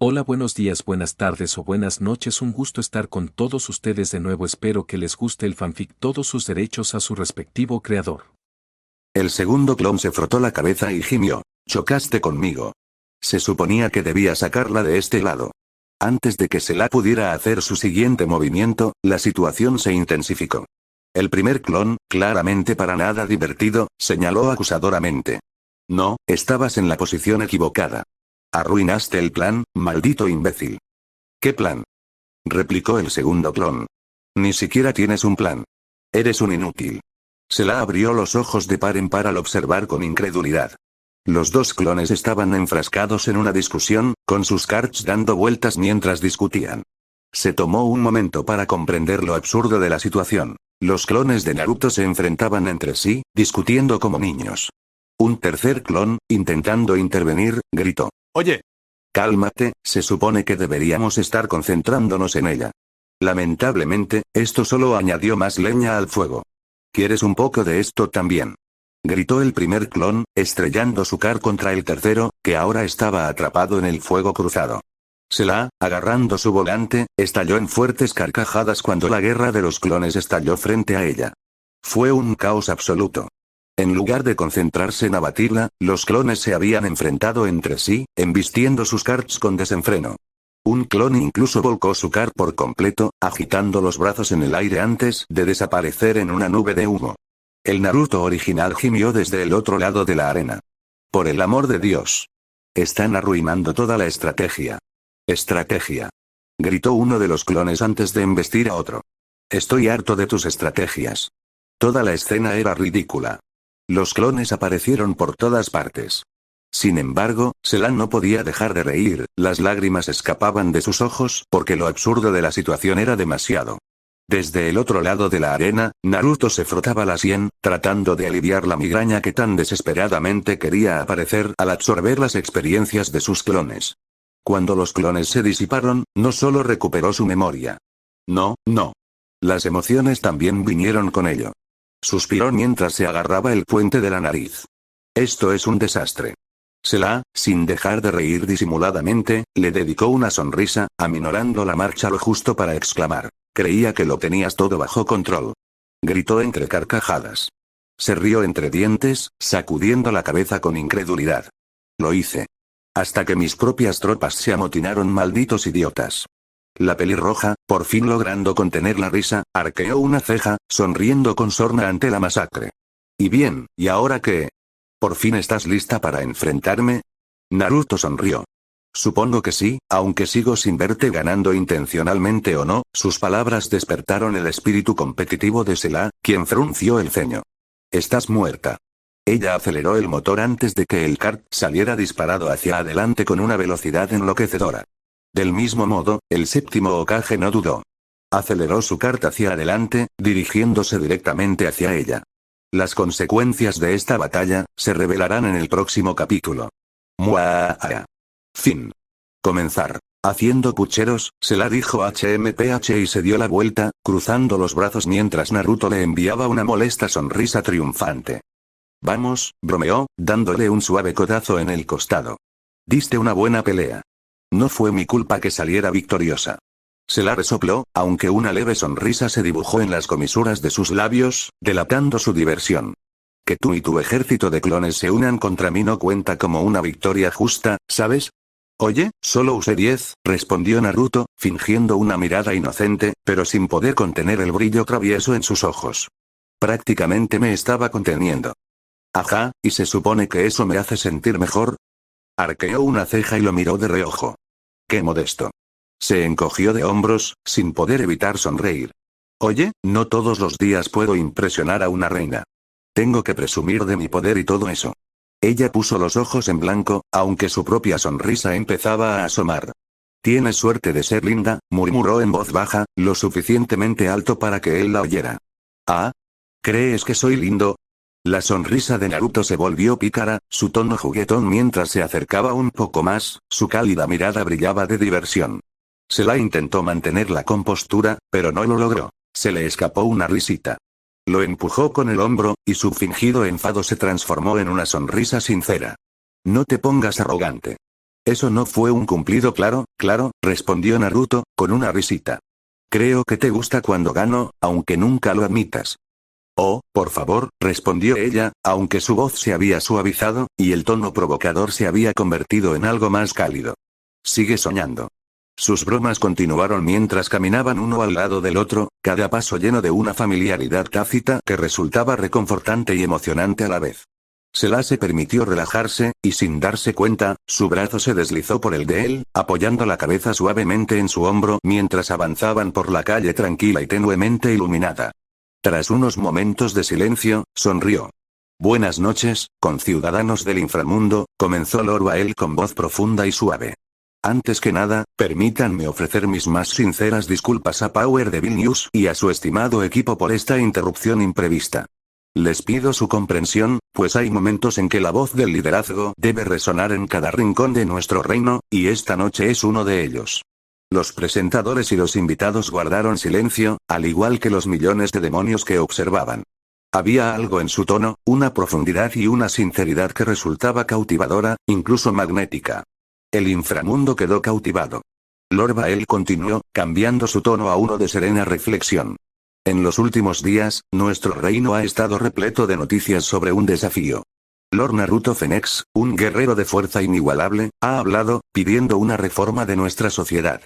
Hola, buenos días, buenas tardes o buenas noches, un gusto estar con todos ustedes de nuevo, espero que les guste el fanfic Todos sus derechos a su respectivo creador. El segundo clon se frotó la cabeza y gimió. Chocaste conmigo. Se suponía que debía sacarla de este lado. Antes de que Selah pudiera hacer su siguiente movimiento, la situación se intensificó. El primer clon, claramente para nada divertido, señaló acusadoramente. No, estabas en la posición equivocada. Arruinaste el plan, maldito imbécil. ¿Qué plan? Replicó el segundo clon. Ni siquiera tienes un plan. Eres un inútil. Selah abrió los ojos de par en par al observar con incredulidad. Los dos clones estaban enfrascados en una discusión, con sus carts dando vueltas mientras discutían. Se tomó un momento para comprender lo absurdo de la situación. Los clones de Naruto se enfrentaban entre sí, discutiendo como niños. Un tercer clon, intentando intervenir, gritó. Oye. Cálmate, se supone que deberíamos estar concentrándonos en ella. Lamentablemente, esto solo añadió más leña al fuego. ¿Quieres un poco de esto también? Gritó el primer clon, estrellando su car contra el tercero, que ahora estaba atrapado en el fuego cruzado. Selah, agarrando su volante, estalló en fuertes carcajadas cuando la guerra de los clones estalló frente a ella. Fue un caos absoluto. En lugar de concentrarse en abatirla, los clones se habían enfrentado entre sí, embistiendo sus karts con desenfreno. Un clon incluso volcó su car por completo, agitando los brazos en el aire antes de desaparecer en una nube de humo. El Naruto original gimió desde el otro lado de la arena. Por el amor de Dios. Están arruinando toda la estrategia. Estrategia. Gritó uno de los clones antes de embestir a otro. Estoy harto de tus estrategias. Toda la escena era ridícula. Los clones aparecieron por todas partes. Sin embargo, Selah no podía dejar de reír, las lágrimas escapaban de sus ojos porque lo absurdo de la situación era demasiado. Desde el otro lado de la arena, Naruto se frotaba la sien, tratando de aliviar la migraña que tan desesperadamente quería aparecer al absorber las experiencias de sus clones. Cuando los clones se disiparon, no solo recuperó su memoria. No. Las emociones también vinieron con ello. Suspiró mientras se agarraba el puente de la nariz. Esto es un desastre. Selah, sin dejar de reír disimuladamente, le dedicó una sonrisa, aminorando la marcha lo justo para exclamar. Creía que lo tenías todo bajo control. Gritó entre carcajadas. Se rió entre dientes, sacudiendo la cabeza con incredulidad. Lo hice. Hasta que mis propias tropas se amotinaron, malditos idiotas. La pelirroja, por fin logrando contener la risa, arqueó una ceja, sonriendo con sorna ante la masacre. ¿Y bien, y ahora qué? ¿Por fin estás lista para enfrentarme? Naruto sonrió. Supongo que sí, aunque sigo sin verte ganando intencionalmente o no, sus palabras despertaron el espíritu competitivo de Selah, quien frunció el ceño. Estás muerta. Ella aceleró el motor antes de que el kart saliera disparado hacia adelante con una velocidad enloquecedora. Del mismo modo, el séptimo Hokage no dudó. Aceleró su kart hacia adelante, dirigiéndose directamente hacia ella. Las consecuencias de esta batalla se revelarán en el próximo capítulo. Muaa. Fin. Comenzar. Haciendo pucheros, Selah dijo HMPH y se dio la vuelta, cruzando los brazos mientras Naruto le enviaba una molesta sonrisa triunfante. Vamos, bromeó, dándole un suave codazo en el costado. Diste una buena pelea. No fue mi culpa que saliera victoriosa. Selah resopló, aunque una leve sonrisa se dibujó en las comisuras de sus labios, delatando su diversión. Que tú y tu ejército de clones se unan contra mí no cuenta como una victoria justa, ¿sabes? Oye, solo usé 10, respondió Naruto, fingiendo una mirada inocente, pero sin poder contener el brillo travieso en sus ojos. Prácticamente me estaba conteniendo. Ajá, ¿y se supone que eso me hace sentir mejor? Arqueó una ceja y lo miró de reojo. Qué modesto. Se encogió de hombros, sin poder evitar sonreír. Oye, no todos los días puedo impresionar a una reina. Tengo que presumir de mi poder y todo eso. Ella puso los ojos en blanco, aunque su propia sonrisa empezaba a asomar. Tienes suerte de ser linda, murmuró en voz baja, lo suficientemente alto para que él la oyera. ¿Ah? ¿Crees que soy lindo? La sonrisa de Naruto se volvió pícara, su tono juguetón mientras se acercaba un poco más, su cálida mirada brillaba de diversión. Selah intentó mantener la compostura, pero no lo logró. Se le escapó una risita. Lo empujó con el hombro, y su fingido enfado se transformó en una sonrisa sincera. No te pongas arrogante. Eso no fue un cumplido claro, respondió Naruto, con una risita. Creo que te gusta cuando gano, aunque nunca lo admitas. Oh, por favor, respondió ella, aunque su voz se había suavizado, y el tono provocador se había convertido en algo más cálido. Sigue soñando. Sus bromas continuaron mientras caminaban uno al lado del otro, cada paso lleno de una familiaridad tácita que resultaba reconfortante y emocionante a la vez. Se permitió relajarse, y sin darse cuenta, su brazo se deslizó por el de él, apoyando la cabeza suavemente en su hombro mientras avanzaban por la calle tranquila y tenuemente iluminada. Tras unos momentos de silencio, sonrió. Buenas noches, conciudadanos del inframundo, comenzó Lord Bael con voz profunda y suave. Antes que nada, permítanme ofrecer mis más sinceras disculpas a Power Devil News y a su estimado equipo por esta interrupción imprevista. Les pido su comprensión, pues hay momentos en que la voz del liderazgo debe resonar en cada rincón de nuestro reino, y esta noche es uno de ellos. Los presentadores y los invitados guardaron silencio, al igual que los millones de demonios que observaban. Había algo en su tono, una profundidad y una sinceridad que resultaba cautivadora, incluso magnética. El inframundo quedó cautivado. Lord Bael continuó, cambiando su tono a uno de serena reflexión. En los últimos días, nuestro reino ha estado repleto de noticias sobre un desafío. Lord Naruto Phoenix, un guerrero de fuerza inigualable, ha hablado, pidiendo una reforma de nuestra sociedad.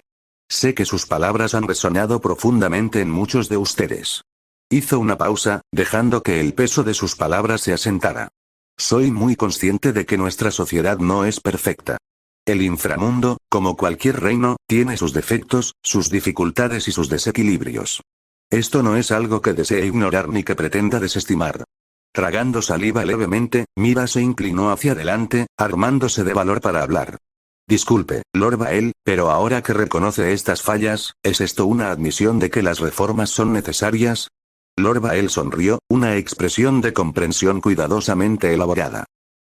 Sé que sus palabras han resonado profundamente en muchos de ustedes. Hizo una pausa, dejando que el peso de sus palabras se asentara. Soy muy consciente de que nuestra sociedad no es perfecta. El inframundo, como cualquier reino, tiene sus defectos, sus dificultades y sus desequilibrios. Esto no es algo que desee ignorar ni que pretenda desestimar. Tragando saliva levemente, Mira se inclinó hacia adelante, armándose de valor para hablar. Disculpe, Lord Bael, pero ahora que reconoce estas fallas, ¿es esto una admisión de que las reformas son necesarias? Lord Bael sonrió, una expresión de comprensión cuidadosamente elaborada.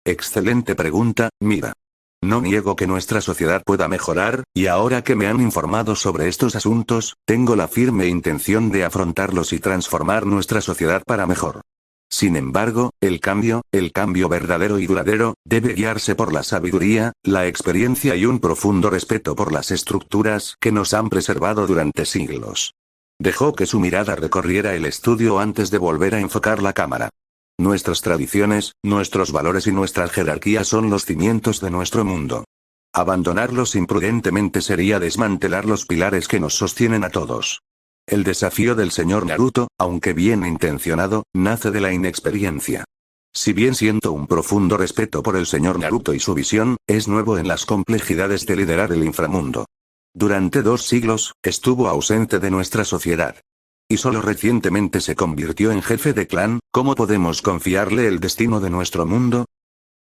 Excelente pregunta, Mira. No niego que nuestra sociedad pueda mejorar, y ahora que me han informado sobre estos asuntos, tengo la firme intención de afrontarlos y transformar nuestra sociedad para mejor. Sin embargo, el cambio verdadero y duradero, debe guiarse por la sabiduría, la experiencia y un profundo respeto por las estructuras que nos han preservado durante siglos. Dejó que su mirada recorriera el estudio antes de volver a enfocar la cámara. Nuestras tradiciones, nuestros valores y nuestras jerarquías son los cimientos de nuestro mundo. Abandonarlos imprudentemente sería desmantelar los pilares que nos sostienen a todos. El desafío del señor Naruto, aunque bien intencionado, nace de la inexperiencia. Si bien siento un profundo respeto por el señor Naruto y su visión, es nuevo en las complejidades de liderar el inframundo. Durante 2 siglos, estuvo ausente de nuestra sociedad. Y solo recientemente se convirtió en jefe de clan, ¿cómo podemos confiarle el destino de nuestro mundo?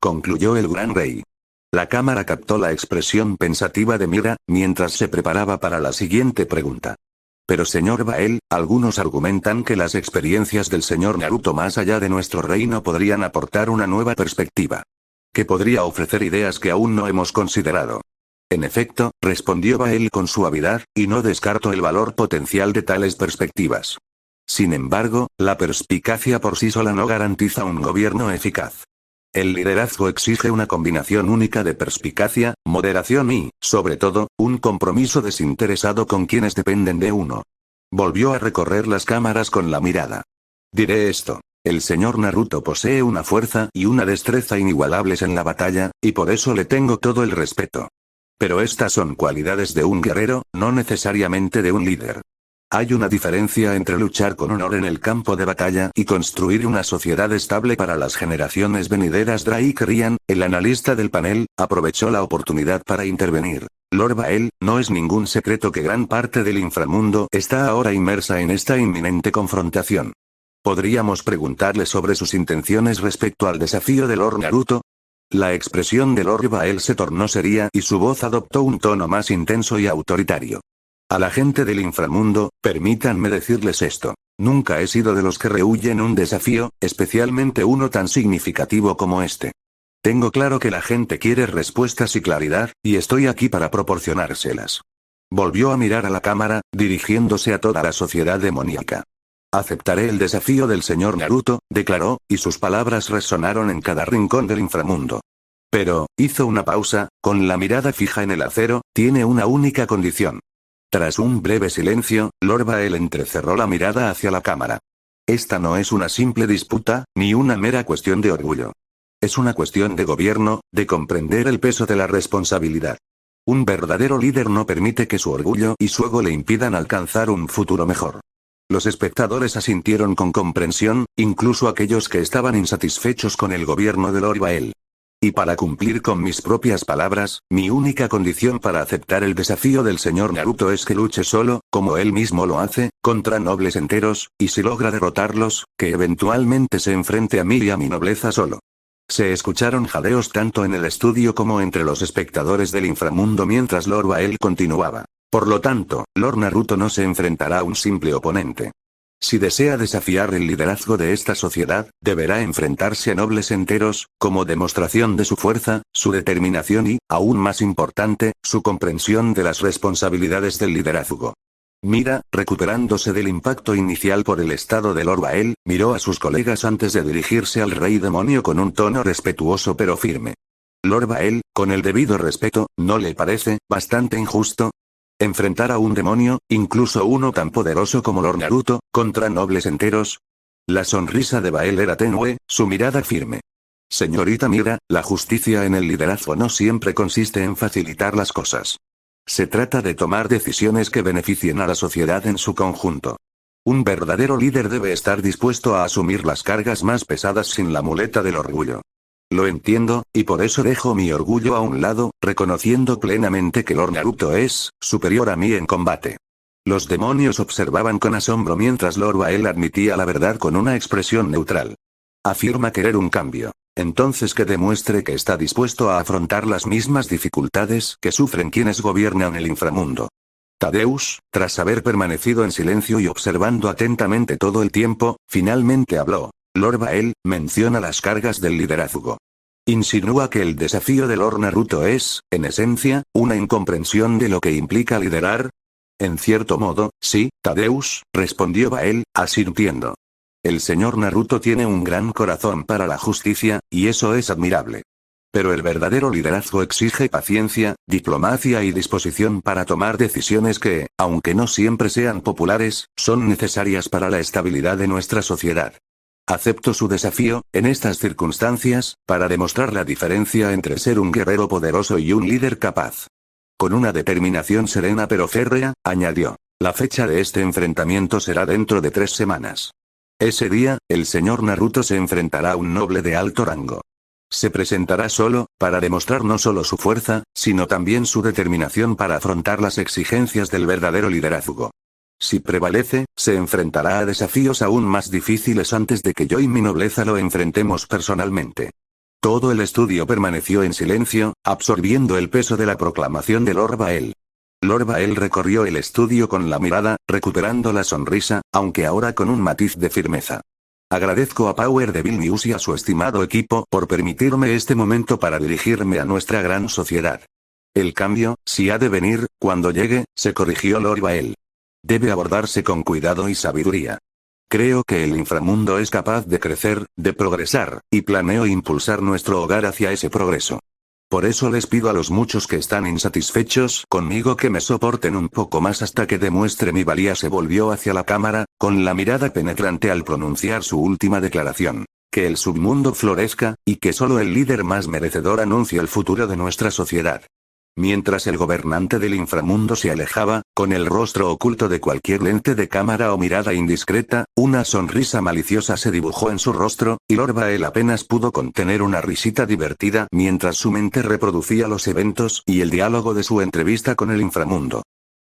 Concluyó el gran rey. La cámara captó la expresión pensativa de Mira, mientras se preparaba para la siguiente pregunta. Pero señor Bael, algunos argumentan que las experiencias del señor Naruto más allá de nuestro reino podrían aportar una nueva perspectiva. Que podría ofrecer ideas que aún no hemos considerado. En efecto, respondió Bael con suavidad, y no descarto el valor potencial de tales perspectivas. Sin embargo, la perspicacia por sí sola no garantiza un gobierno eficaz. El liderazgo exige una combinación única de perspicacia, moderación y, sobre todo, un compromiso desinteresado con quienes dependen de uno. Volvió a recorrer las cámaras con la mirada. Diré esto. El señor Naruto posee una fuerza y una destreza inigualables en la batalla, y por eso le tengo todo el respeto. Pero estas son cualidades de un guerrero, no necesariamente de un líder. Hay una diferencia entre luchar con honor en el campo de batalla y construir una sociedad estable para las generaciones venideras. Drake Ryan, el analista del panel, aprovechó la oportunidad para intervenir. Lord Bael, no es ningún secreto que gran parte del inframundo está ahora inmersa en esta inminente confrontación. ¿Podríamos preguntarle sobre sus intenciones respecto al desafío de Lord Naruto? La expresión de Lord Bael se tornó seria y su voz adoptó un tono más intenso y autoritario. A la gente del inframundo, permítanme decirles esto. Nunca he sido de los que rehuyen un desafío, especialmente uno tan significativo como este. Tengo claro que la gente quiere respuestas y claridad, y estoy aquí para proporcionárselas. Volvió a mirar a la cámara, dirigiéndose a toda la sociedad demoníaca. Aceptaré el desafío del señor Naruto, declaró, y sus palabras resonaron en cada rincón del inframundo. Pero, hizo una pausa, con la mirada fija en el acero, tiene una única condición. Tras un breve silencio, Lord Bael entrecerró la mirada hacia la cámara. Esta no es una simple disputa, ni una mera cuestión de orgullo. Es una cuestión de gobierno, de comprender el peso de la responsabilidad. Un verdadero líder no permite que su orgullo y su ego le impidan alcanzar un futuro mejor. Los espectadores asintieron con comprensión, incluso aquellos que estaban insatisfechos con el gobierno de Lord Bael. Y para cumplir con mis propias palabras, mi única condición para aceptar el desafío del señor Naruto es que luche solo, como él mismo lo hace, contra nobles enteros, y si logra derrotarlos, que eventualmente se enfrente a mí y a mi nobleza solo. Se escucharon jadeos tanto en el estudio como entre los espectadores del inframundo mientras Lord Bael continuaba. Por lo tanto, Lord Naruto no se enfrentará a un simple oponente. Si desea desafiar el liderazgo de esta sociedad, deberá enfrentarse a nobles enteros, como demostración de su fuerza, su determinación y, aún más importante, su comprensión de las responsabilidades del liderazgo. Mira, recuperándose del impacto inicial por el estado de Lord Bael, miró a sus colegas antes de dirigirse al rey demonio con un tono respetuoso pero firme. Lord Bael, con el debido respeto, ¿no le parece bastante injusto? ¿Enfrentar a un demonio, incluso uno tan poderoso como Lord Naruto, contra nobles enteros? La sonrisa de Bael era tenue, su mirada firme. Señorita Mira, la justicia en el liderazgo no siempre consiste en facilitar las cosas. Se trata de tomar decisiones que beneficien a la sociedad en su conjunto. Un verdadero líder debe estar dispuesto a asumir las cargas más pesadas sin la muleta del orgullo. Lo entiendo, y por eso dejo mi orgullo a un lado, reconociendo plenamente que Lord Naruto es superior a mí en combate. Los demonios observaban con asombro mientras Lord Bael admitía la verdad con una expresión neutral. Afirma querer un cambio. Entonces que demuestre que está dispuesto a afrontar las mismas dificultades que sufren quienes gobiernan el inframundo. Tadeus, tras haber permanecido en silencio y observando atentamente todo el tiempo, finalmente habló. Lord Bael menciona las cargas del liderazgo. Insinúa que el desafío de Lord Naruto es, en esencia, una incomprensión de lo que implica liderar. En cierto modo, sí, Tadeus, respondió Bael, asintiendo. El señor Naruto tiene un gran corazón para la justicia, y eso es admirable. Pero el verdadero liderazgo exige paciencia, diplomacia y disposición para tomar decisiones que, aunque no siempre sean populares, son necesarias para la estabilidad de nuestra sociedad. Acepto su desafío, en estas circunstancias, para demostrar la diferencia entre ser un guerrero poderoso y un líder capaz. Con una determinación serena pero férrea, añadió. La fecha de este enfrentamiento será dentro de 3 semanas. Ese día, el señor Naruto se enfrentará a un noble de alto rango. Se presentará solo, para demostrar no solo su fuerza, sino también su determinación para afrontar las exigencias del verdadero liderazgo. Si prevalece, se enfrentará a desafíos aún más difíciles antes de que yo y mi nobleza lo enfrentemos personalmente. Todo el estudio permaneció en silencio, absorbiendo el peso de la proclamación de Lord Bael. Lord Bael recorrió el estudio con la mirada, recuperando la sonrisa, aunque ahora con un matiz de firmeza. Agradezco a Power Devil News y a su estimado equipo por permitirme este momento para dirigirme a nuestra gran sociedad. El cambio, si ha de venir, cuando llegue, se corrigió Lord Bael. Debe abordarse con cuidado y sabiduría. Creo que el inframundo es capaz de crecer, de progresar, y planeo impulsar nuestro hogar hacia ese progreso. Por eso les pido a los muchos que están insatisfechos conmigo que me soporten un poco más hasta que demuestre mi valía. Se volvió hacia la cámara, con la mirada penetrante al pronunciar su última declaración. Que el submundo florezca, y que solo el líder más merecedor anuncie el futuro de nuestra sociedad. Mientras el gobernante del inframundo se alejaba, con el rostro oculto de cualquier lente de cámara o mirada indiscreta, una sonrisa maliciosa se dibujó en su rostro, y Lord Bael apenas pudo contener una risita divertida mientras su mente reproducía los eventos y el diálogo de su entrevista con el inframundo.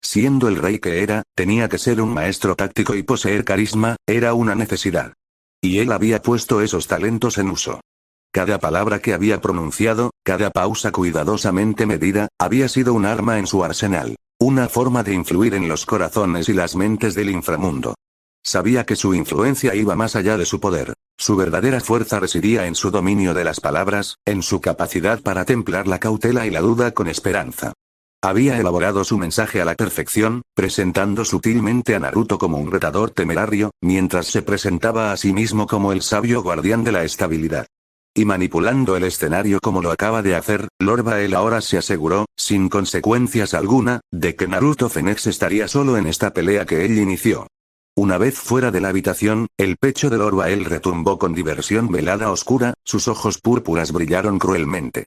Siendo el rey que era, tenía que ser un maestro táctico y poseer carisma, era una necesidad. Y él había puesto esos talentos en uso. Cada palabra que había pronunciado, cada pausa cuidadosamente medida, había sido un arma en su arsenal. Una forma de influir en los corazones y las mentes del inframundo. Sabía que su influencia iba más allá de su poder. Su verdadera fuerza residía en su dominio de las palabras, en su capacidad para templar la cautela y la duda con esperanza. Había elaborado su mensaje a la perfección, presentando sutilmente a Naruto como un retador temerario, mientras se presentaba a sí mismo como el sabio guardián de la estabilidad. Y manipulando el escenario como lo acaba de hacer, Lord Bael ahora se aseguró, sin consecuencias alguna, de que Naruto Phoenix estaría solo en esta pelea que él inició. Una vez fuera de la habitación, el pecho de Lord Bael retumbó con diversión velada oscura, sus ojos púrpuras brillaron cruelmente.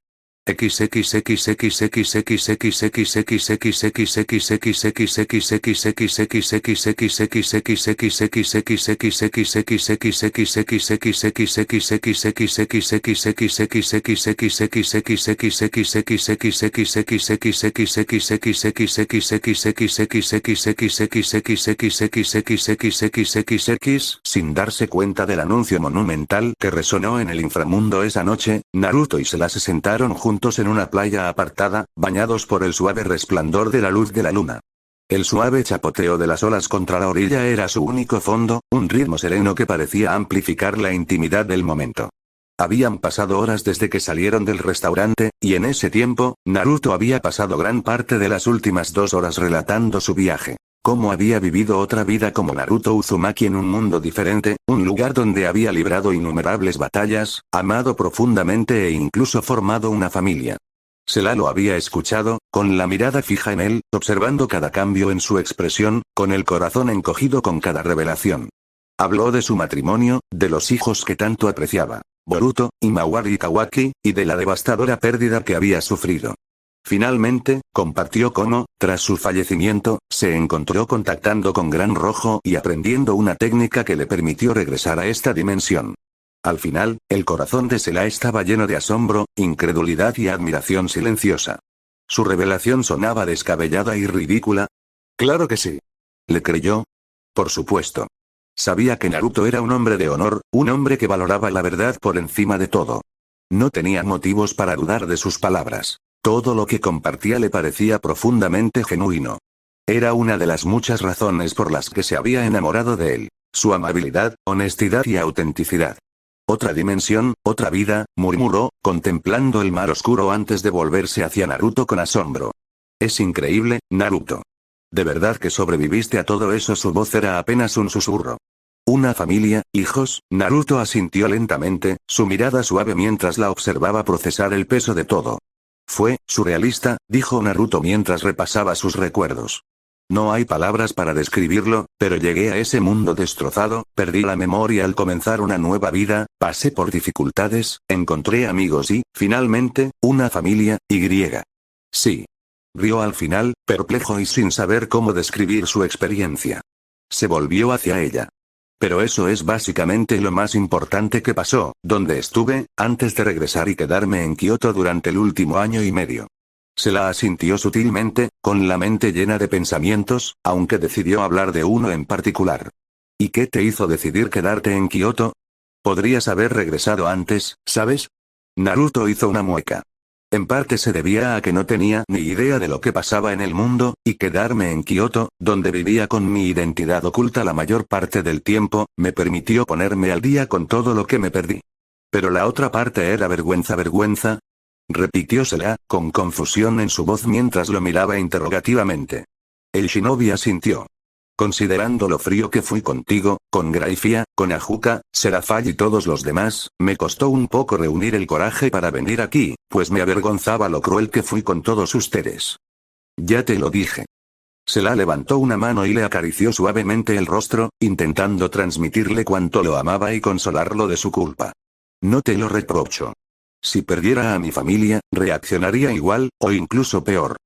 Sin darse cuenta del anuncio monumental que resonó en el inframundo esa noche, Naruto y Sela se sentaron juntos en una playa apartada, bañados por el suave resplandor de la luz de la luna. El suave chapoteo de las olas contra la orilla era su único fondo, un ritmo sereno que parecía amplificar la intimidad del momento. Habían pasado horas desde que salieron del restaurante, y en ese tiempo, Naruto había pasado gran parte de las últimas 2 horas relatando su viaje. Cómo había vivido otra vida como Naruto Uzumaki en un mundo diferente, un lugar donde había librado innumerables batallas, amado profundamente e incluso formado una familia. Sela lo había escuchado, con la mirada fija en él, observando cada cambio en su expresión, con el corazón encogido con cada revelación. Habló de su matrimonio, de los hijos que tanto apreciaba, Boruto, Himawari y Kawaki, y de la devastadora pérdida que había sufrido. Finalmente, compartió cómo, tras su fallecimiento, se encontró contactando con Gran Rojo y aprendiendo una técnica que le permitió regresar a esta dimensión. Al final, el corazón de Sela estaba lleno de asombro, incredulidad y admiración silenciosa. ¿Su revelación sonaba descabellada y ridícula? Claro que sí. ¿Le creyó? Por supuesto. Sabía que Naruto era un hombre de honor, un hombre que valoraba la verdad por encima de todo. No tenía motivos para dudar de sus palabras. Todo lo que compartía le parecía profundamente genuino. Era una de las muchas razones por las que se había enamorado de él. Su amabilidad, honestidad y autenticidad. Otra dimensión, otra vida, murmuró, contemplando el mar oscuro antes de volverse hacia Naruto con asombro. Es increíble, Naruto. ¿De verdad que sobreviviste a todo eso? Su voz era apenas un susurro. Una familia, hijos, Naruto asintió lentamente, su mirada suave mientras la observaba procesar el peso de todo. Fue surrealista, dijo Naruto mientras repasaba sus recuerdos. No hay palabras para describirlo, pero llegué a ese mundo destrozado, perdí la memoria al comenzar una nueva vida, pasé por dificultades, encontré amigos y, finalmente, una familia, y griega. Sí. Rió al final, perplejo y sin saber cómo describir su experiencia. Se volvió hacia ella. Pero eso es básicamente lo más importante que pasó, donde estuve, antes de regresar y quedarme en Kioto durante el último año y medio. Se la asintió sutilmente, con la mente llena de pensamientos, aunque decidió hablar de uno en particular. ¿Y qué te hizo decidir quedarte en Kioto? Podrías haber regresado antes, ¿sabes? Naruto hizo una mueca. En parte se debía a que no tenía ni idea de lo que pasaba en el mundo, y quedarme en Kioto, donde vivía con mi identidad oculta la mayor parte del tiempo, me permitió ponerme al día con todo lo que me perdí. Pero la otra parte era vergüenza, repitiósela, con confusión en su voz mientras lo miraba interrogativamente. El shinobi asintió. Considerando lo frío que fui contigo, con Graifia, con Ajuka, Serafall y todos los demás, me costó un poco reunir el coraje para venir aquí, pues me avergonzaba lo cruel que fui con todos ustedes. Ya te lo dije. Sela levantó una mano y le acarició suavemente el rostro, intentando transmitirle cuánto lo amaba y consolarlo de su culpa. No te lo reprocho. Si perdiera a mi familia, reaccionaría igual, o incluso peor.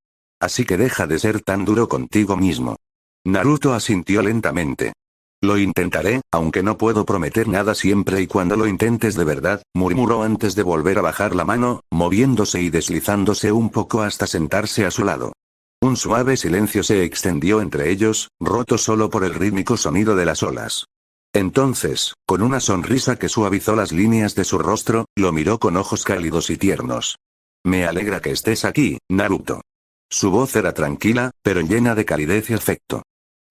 Así que deja de ser tan duro contigo mismo. Naruto asintió lentamente. Lo intentaré, aunque no puedo prometer nada siempre y cuando lo intentes de verdad, murmuró antes de volver a bajar la mano, moviéndose y deslizándose un poco hasta sentarse a su lado. Un suave silencio se extendió entre ellos, roto solo por el rítmico sonido de las olas. Entonces, con una sonrisa que suavizó las líneas de su rostro, lo miró con ojos cálidos y tiernos. Me alegra que estés aquí, Naruto. Su voz era tranquila, pero llena de calidez y afecto.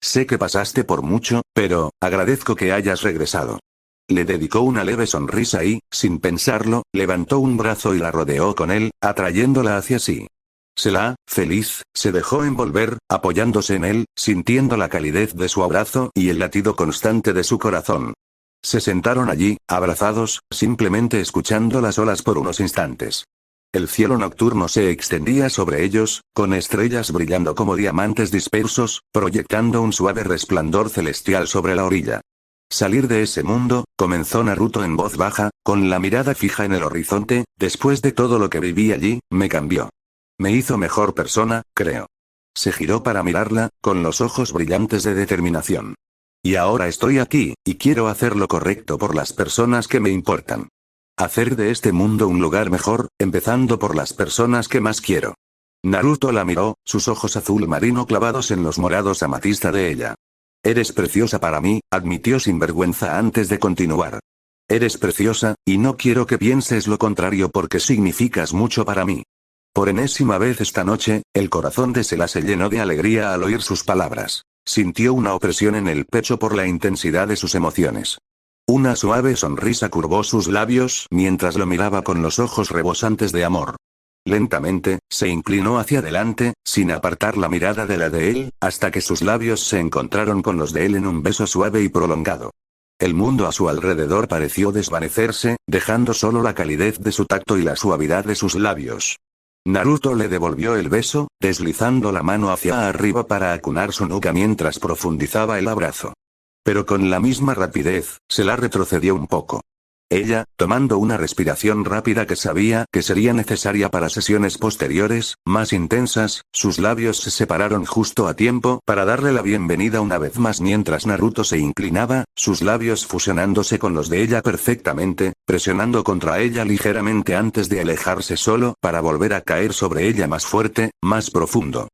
Sé que pasaste por mucho, pero, agradezco que hayas regresado. Le dedicó una leve sonrisa y, sin pensarlo, levantó un brazo y la rodeó con él, atrayéndola hacia sí. Sela, feliz, se dejó envolver, apoyándose en él, sintiendo la calidez de su abrazo y el latido constante de su corazón. Se sentaron allí, abrazados, simplemente escuchando las olas por unos instantes. El cielo nocturno se extendía sobre ellos, con estrellas brillando como diamantes dispersos, proyectando un suave resplandor celestial sobre la orilla. Salir de ese mundo, comenzó Naruto en voz baja, con la mirada fija en el horizonte, después de todo lo que viví allí, me cambió. Me hizo mejor persona, creo. Se giró para mirarla, con los ojos brillantes de determinación. Y ahora estoy aquí, y quiero hacer lo correcto por las personas que me importan. Hacer de este mundo un lugar mejor, empezando por las personas que más quiero. Naruto la miró, sus ojos azul marino clavados en los morados amatista de ella. Eres preciosa para mí, admitió sin vergüenza antes de continuar. Eres preciosa, y no quiero que pienses lo contrario porque significas mucho para mí. Por enésima vez esta noche, el corazón de Sela se llenó de alegría al oír sus palabras. Sintió una opresión en el pecho por la intensidad de sus emociones. Una suave sonrisa curvó sus labios mientras lo miraba con los ojos rebosantes de amor. Lentamente, se inclinó hacia adelante, sin apartar la mirada de la de él, hasta que sus labios se encontraron con los de él en un beso suave y prolongado. El mundo a su alrededor pareció desvanecerse, dejando solo la calidez de su tacto y la suavidad de sus labios. Naruto le devolvió el beso, deslizando la mano hacia arriba para acunar su nuca mientras profundizaba el abrazo. Pero con la misma rapidez, se la retrocedió un poco. Ella, tomando una respiración rápida que sabía que sería necesaria para sesiones posteriores, más intensas, sus labios se separaron justo a tiempo para darle la bienvenida una vez más mientras Naruto se inclinaba, sus labios fusionándose con los de ella perfectamente, presionando contra ella ligeramente antes de alejarse solo para volver a caer sobre ella más fuerte, más profundo.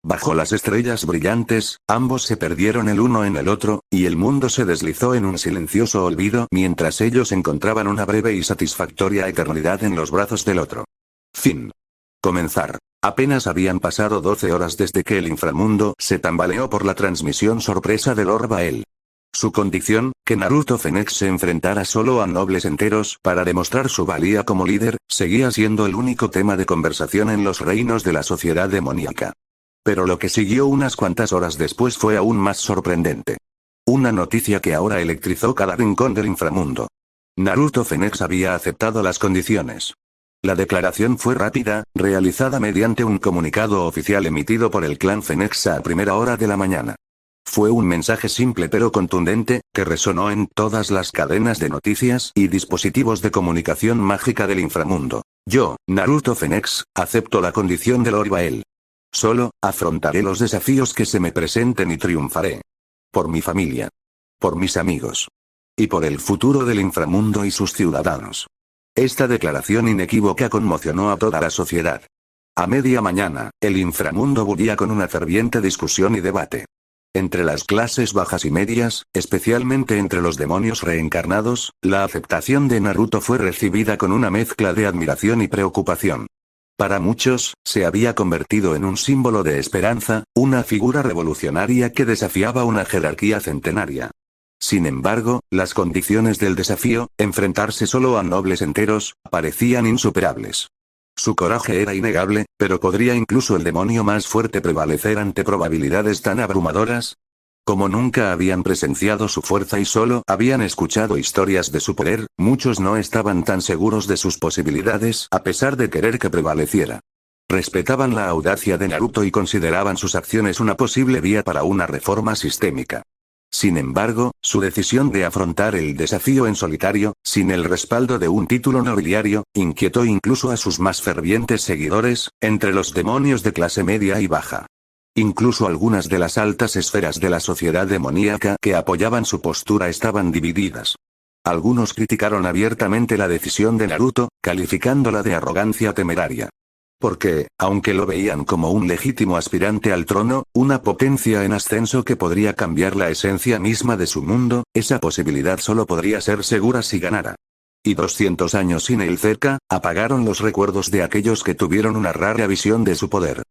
Bajo las estrellas brillantes, ambos se perdieron el uno en el otro, y el mundo se deslizó en un silencioso olvido mientras ellos encontraban una breve y satisfactoria eternidad en los brazos del otro. Fin. Comenzar. Apenas habían pasado 12 horas desde que el inframundo se tambaleó por la transmisión sorpresa de Lord Bael. Su condición, que Naruto Fenix se enfrentara solo a nobles enteros para demostrar su valía como líder, seguía siendo el único tema de conversación en los reinos de la sociedad demoníaca. Pero lo que siguió unas cuantas horas después fue aún más sorprendente. Una noticia que ahora electrizó cada rincón del inframundo. Naruto Fenix había aceptado las condiciones. La declaración fue rápida, realizada mediante un comunicado oficial emitido por el clan Fenix a primera hora de la mañana. Fue un mensaje simple pero contundente, que resonó en todas las cadenas de noticias y dispositivos de comunicación mágica del inframundo. Yo, Naruto Fenix, acepto la condición de Lord Bael. Solo, afrontaré los desafíos que se me presenten y triunfaré. Por mi familia. Por mis amigos. Y por el futuro del inframundo y sus ciudadanos. Esta declaración inequívoca conmocionó a toda la sociedad. A media mañana, el inframundo bullía con una ferviente discusión y debate. Entre las clases bajas y medias, especialmente entre los demonios reencarnados, la aceptación de Naruto fue recibida con una mezcla de admiración y preocupación. Para muchos, se había convertido en un símbolo de esperanza, una figura revolucionaria que desafiaba una jerarquía centenaria. Sin embargo, las condiciones del desafío, enfrentarse solo a nobles enteros, parecían insuperables. Su coraje era innegable, pero ¿podría incluso el demonio más fuerte prevalecer ante probabilidades tan abrumadoras? Como nunca habían presenciado su fuerza y solo habían escuchado historias de su poder, muchos no estaban tan seguros de sus posibilidades a pesar de querer que prevaleciera. Respetaban la audacia de Naruto y consideraban sus acciones una posible vía para una reforma sistémica. Sin embargo, su decisión de afrontar el desafío en solitario, sin el respaldo de un título nobiliario, inquietó incluso a sus más fervientes seguidores, entre los demonios de clase media y baja. Incluso algunas de las altas esferas de la sociedad demoníaca que apoyaban su postura estaban divididas. Algunos criticaron abiertamente la decisión de Naruto, calificándola de arrogancia temeraria. Porque, aunque lo veían como un legítimo aspirante al trono, una potencia en ascenso que podría cambiar la esencia misma de su mundo, esa posibilidad solo podría ser segura si ganara. Y 200 años sin él cerca, apagaron los recuerdos de aquellos que tuvieron una rara visión de su poder.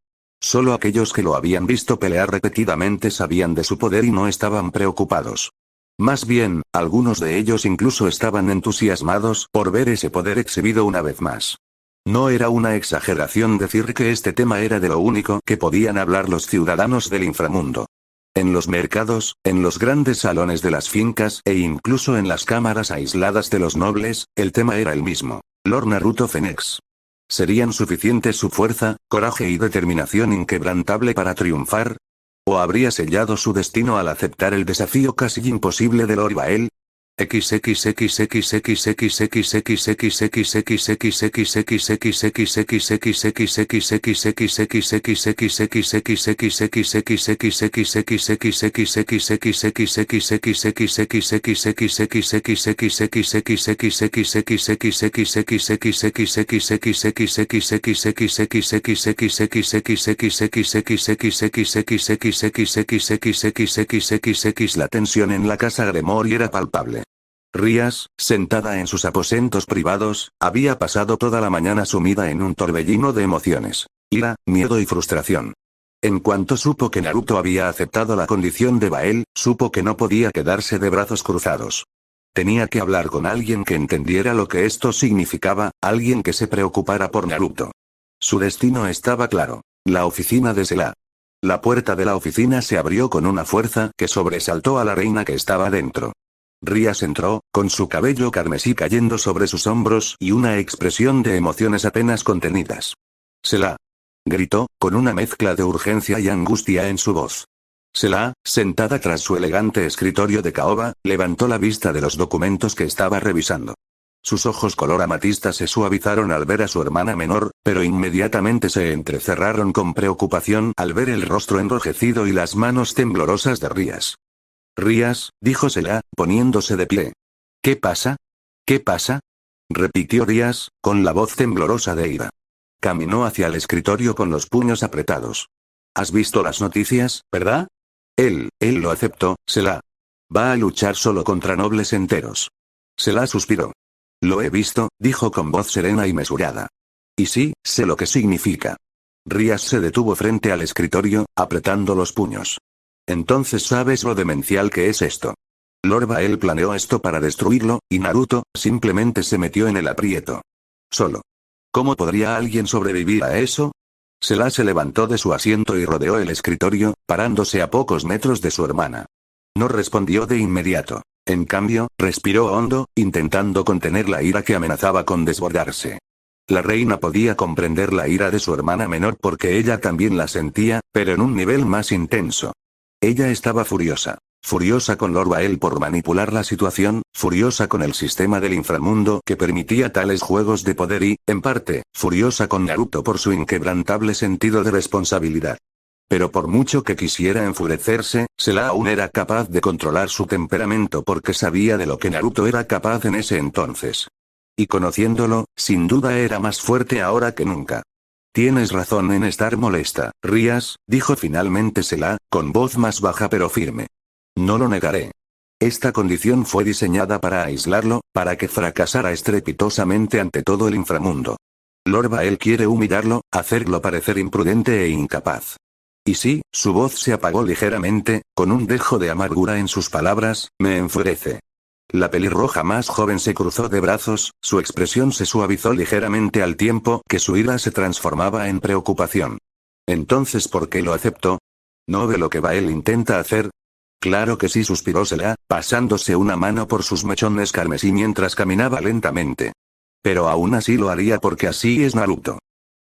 Solo aquellos que lo habían visto pelear repetidamente sabían de su poder y no estaban preocupados. Más bien, algunos de ellos incluso estaban entusiasmados por ver ese poder exhibido una vez más. No era una exageración decir que este tema era de lo único que podían hablar los ciudadanos del inframundo. En los mercados, en los grandes salones de las fincas e incluso en las cámaras aisladas de los nobles, el tema era el mismo. Lord Naruto Phoenix. ¿Serían suficientes su fuerza, coraje y determinación inquebrantable para triunfar? ¿O habría sellado su destino al aceptar el desafío casi imposible de Lord Bael? La tensión en la casa Gremory era palpable. Rías, sentada en sus aposentos privados, había pasado toda la mañana sumida en un torbellino de emociones. Ira, miedo y frustración. En cuanto supo que Naruto había aceptado la condición de Bael, supo que no podía quedarse de brazos cruzados. Tenía que hablar con alguien que entendiera lo que esto significaba, alguien que se preocupara por Naruto. Su destino estaba claro. La oficina de Sela. La puerta de la oficina se abrió con una fuerza que sobresaltó a la reina que estaba dentro. Rías entró, con su cabello carmesí cayendo sobre sus hombros y una expresión de emociones apenas contenidas. «Sela», gritó, con una mezcla de urgencia y angustia en su voz. Sela, sentada tras su elegante escritorio de caoba, levantó la vista de los documentos que estaba revisando. Sus ojos color amatista se suavizaron al ver a su hermana menor, pero inmediatamente se entrecerraron con preocupación al ver el rostro enrojecido y las manos temblorosas de Rías. «Rías», dijo Sela, poniéndose de pie. «¿Qué pasa? ¿Qué pasa?», repitió Rías, con la voz temblorosa de ira. Caminó hacia el escritorio con los puños apretados. «¿Has visto las noticias, verdad?». Él lo aceptó, Sela. Va a luchar solo contra nobles enteros. Sela suspiró. «Lo he visto», dijo con voz serena y mesurada. «Y sí, sé lo que significa». Rías se detuvo frente al escritorio, apretando los puños. «Entonces sabes lo demencial que es esto». Lord Bael planeó esto para destruirlo, y Naruto, simplemente se metió en el aprieto. Solo. ¿Cómo podría alguien sobrevivir a eso? Sela se levantó de su asiento y rodeó el escritorio, parándose a pocos metros de su hermana. No respondió de inmediato. En cambio, respiró hondo, intentando contener la ira que amenazaba con desbordarse. La reina podía comprender la ira de su hermana menor porque ella también la sentía, pero en un nivel más intenso. Ella estaba furiosa. Furiosa con Lord Bael por manipular la situación, furiosa con el sistema del inframundo que permitía tales juegos de poder y, en parte, furiosa con Naruto por su inquebrantable sentido de responsabilidad. Pero por mucho que quisiera enfurecerse, Sela aún era capaz de controlar su temperamento porque sabía de lo que Naruto era capaz en ese entonces. Y conociéndolo, sin duda era más fuerte ahora que nunca. «Tienes razón en estar molesta, Rías», dijo finalmente Sela, con voz más baja pero firme. «No lo negaré. Esta condición fue diseñada para aislarlo, para que fracasara estrepitosamente ante todo el inframundo. Lord Bael quiere humillarlo, hacerlo parecer imprudente e incapaz». Y sí, su voz se apagó ligeramente, con un dejo de amargura en sus palabras, «me enfurece». La pelirroja más joven se cruzó de brazos, su expresión se suavizó ligeramente al tiempo que su ira se transformaba en preocupación. «Entonces, ¿por qué lo aceptó? ¿No ve lo que Bael intenta hacer?». «Claro que sí», suspiró Sela, pasándose una mano por sus mechones carmesí mientras caminaba lentamente. «Pero aún así lo haría porque así es Naruto.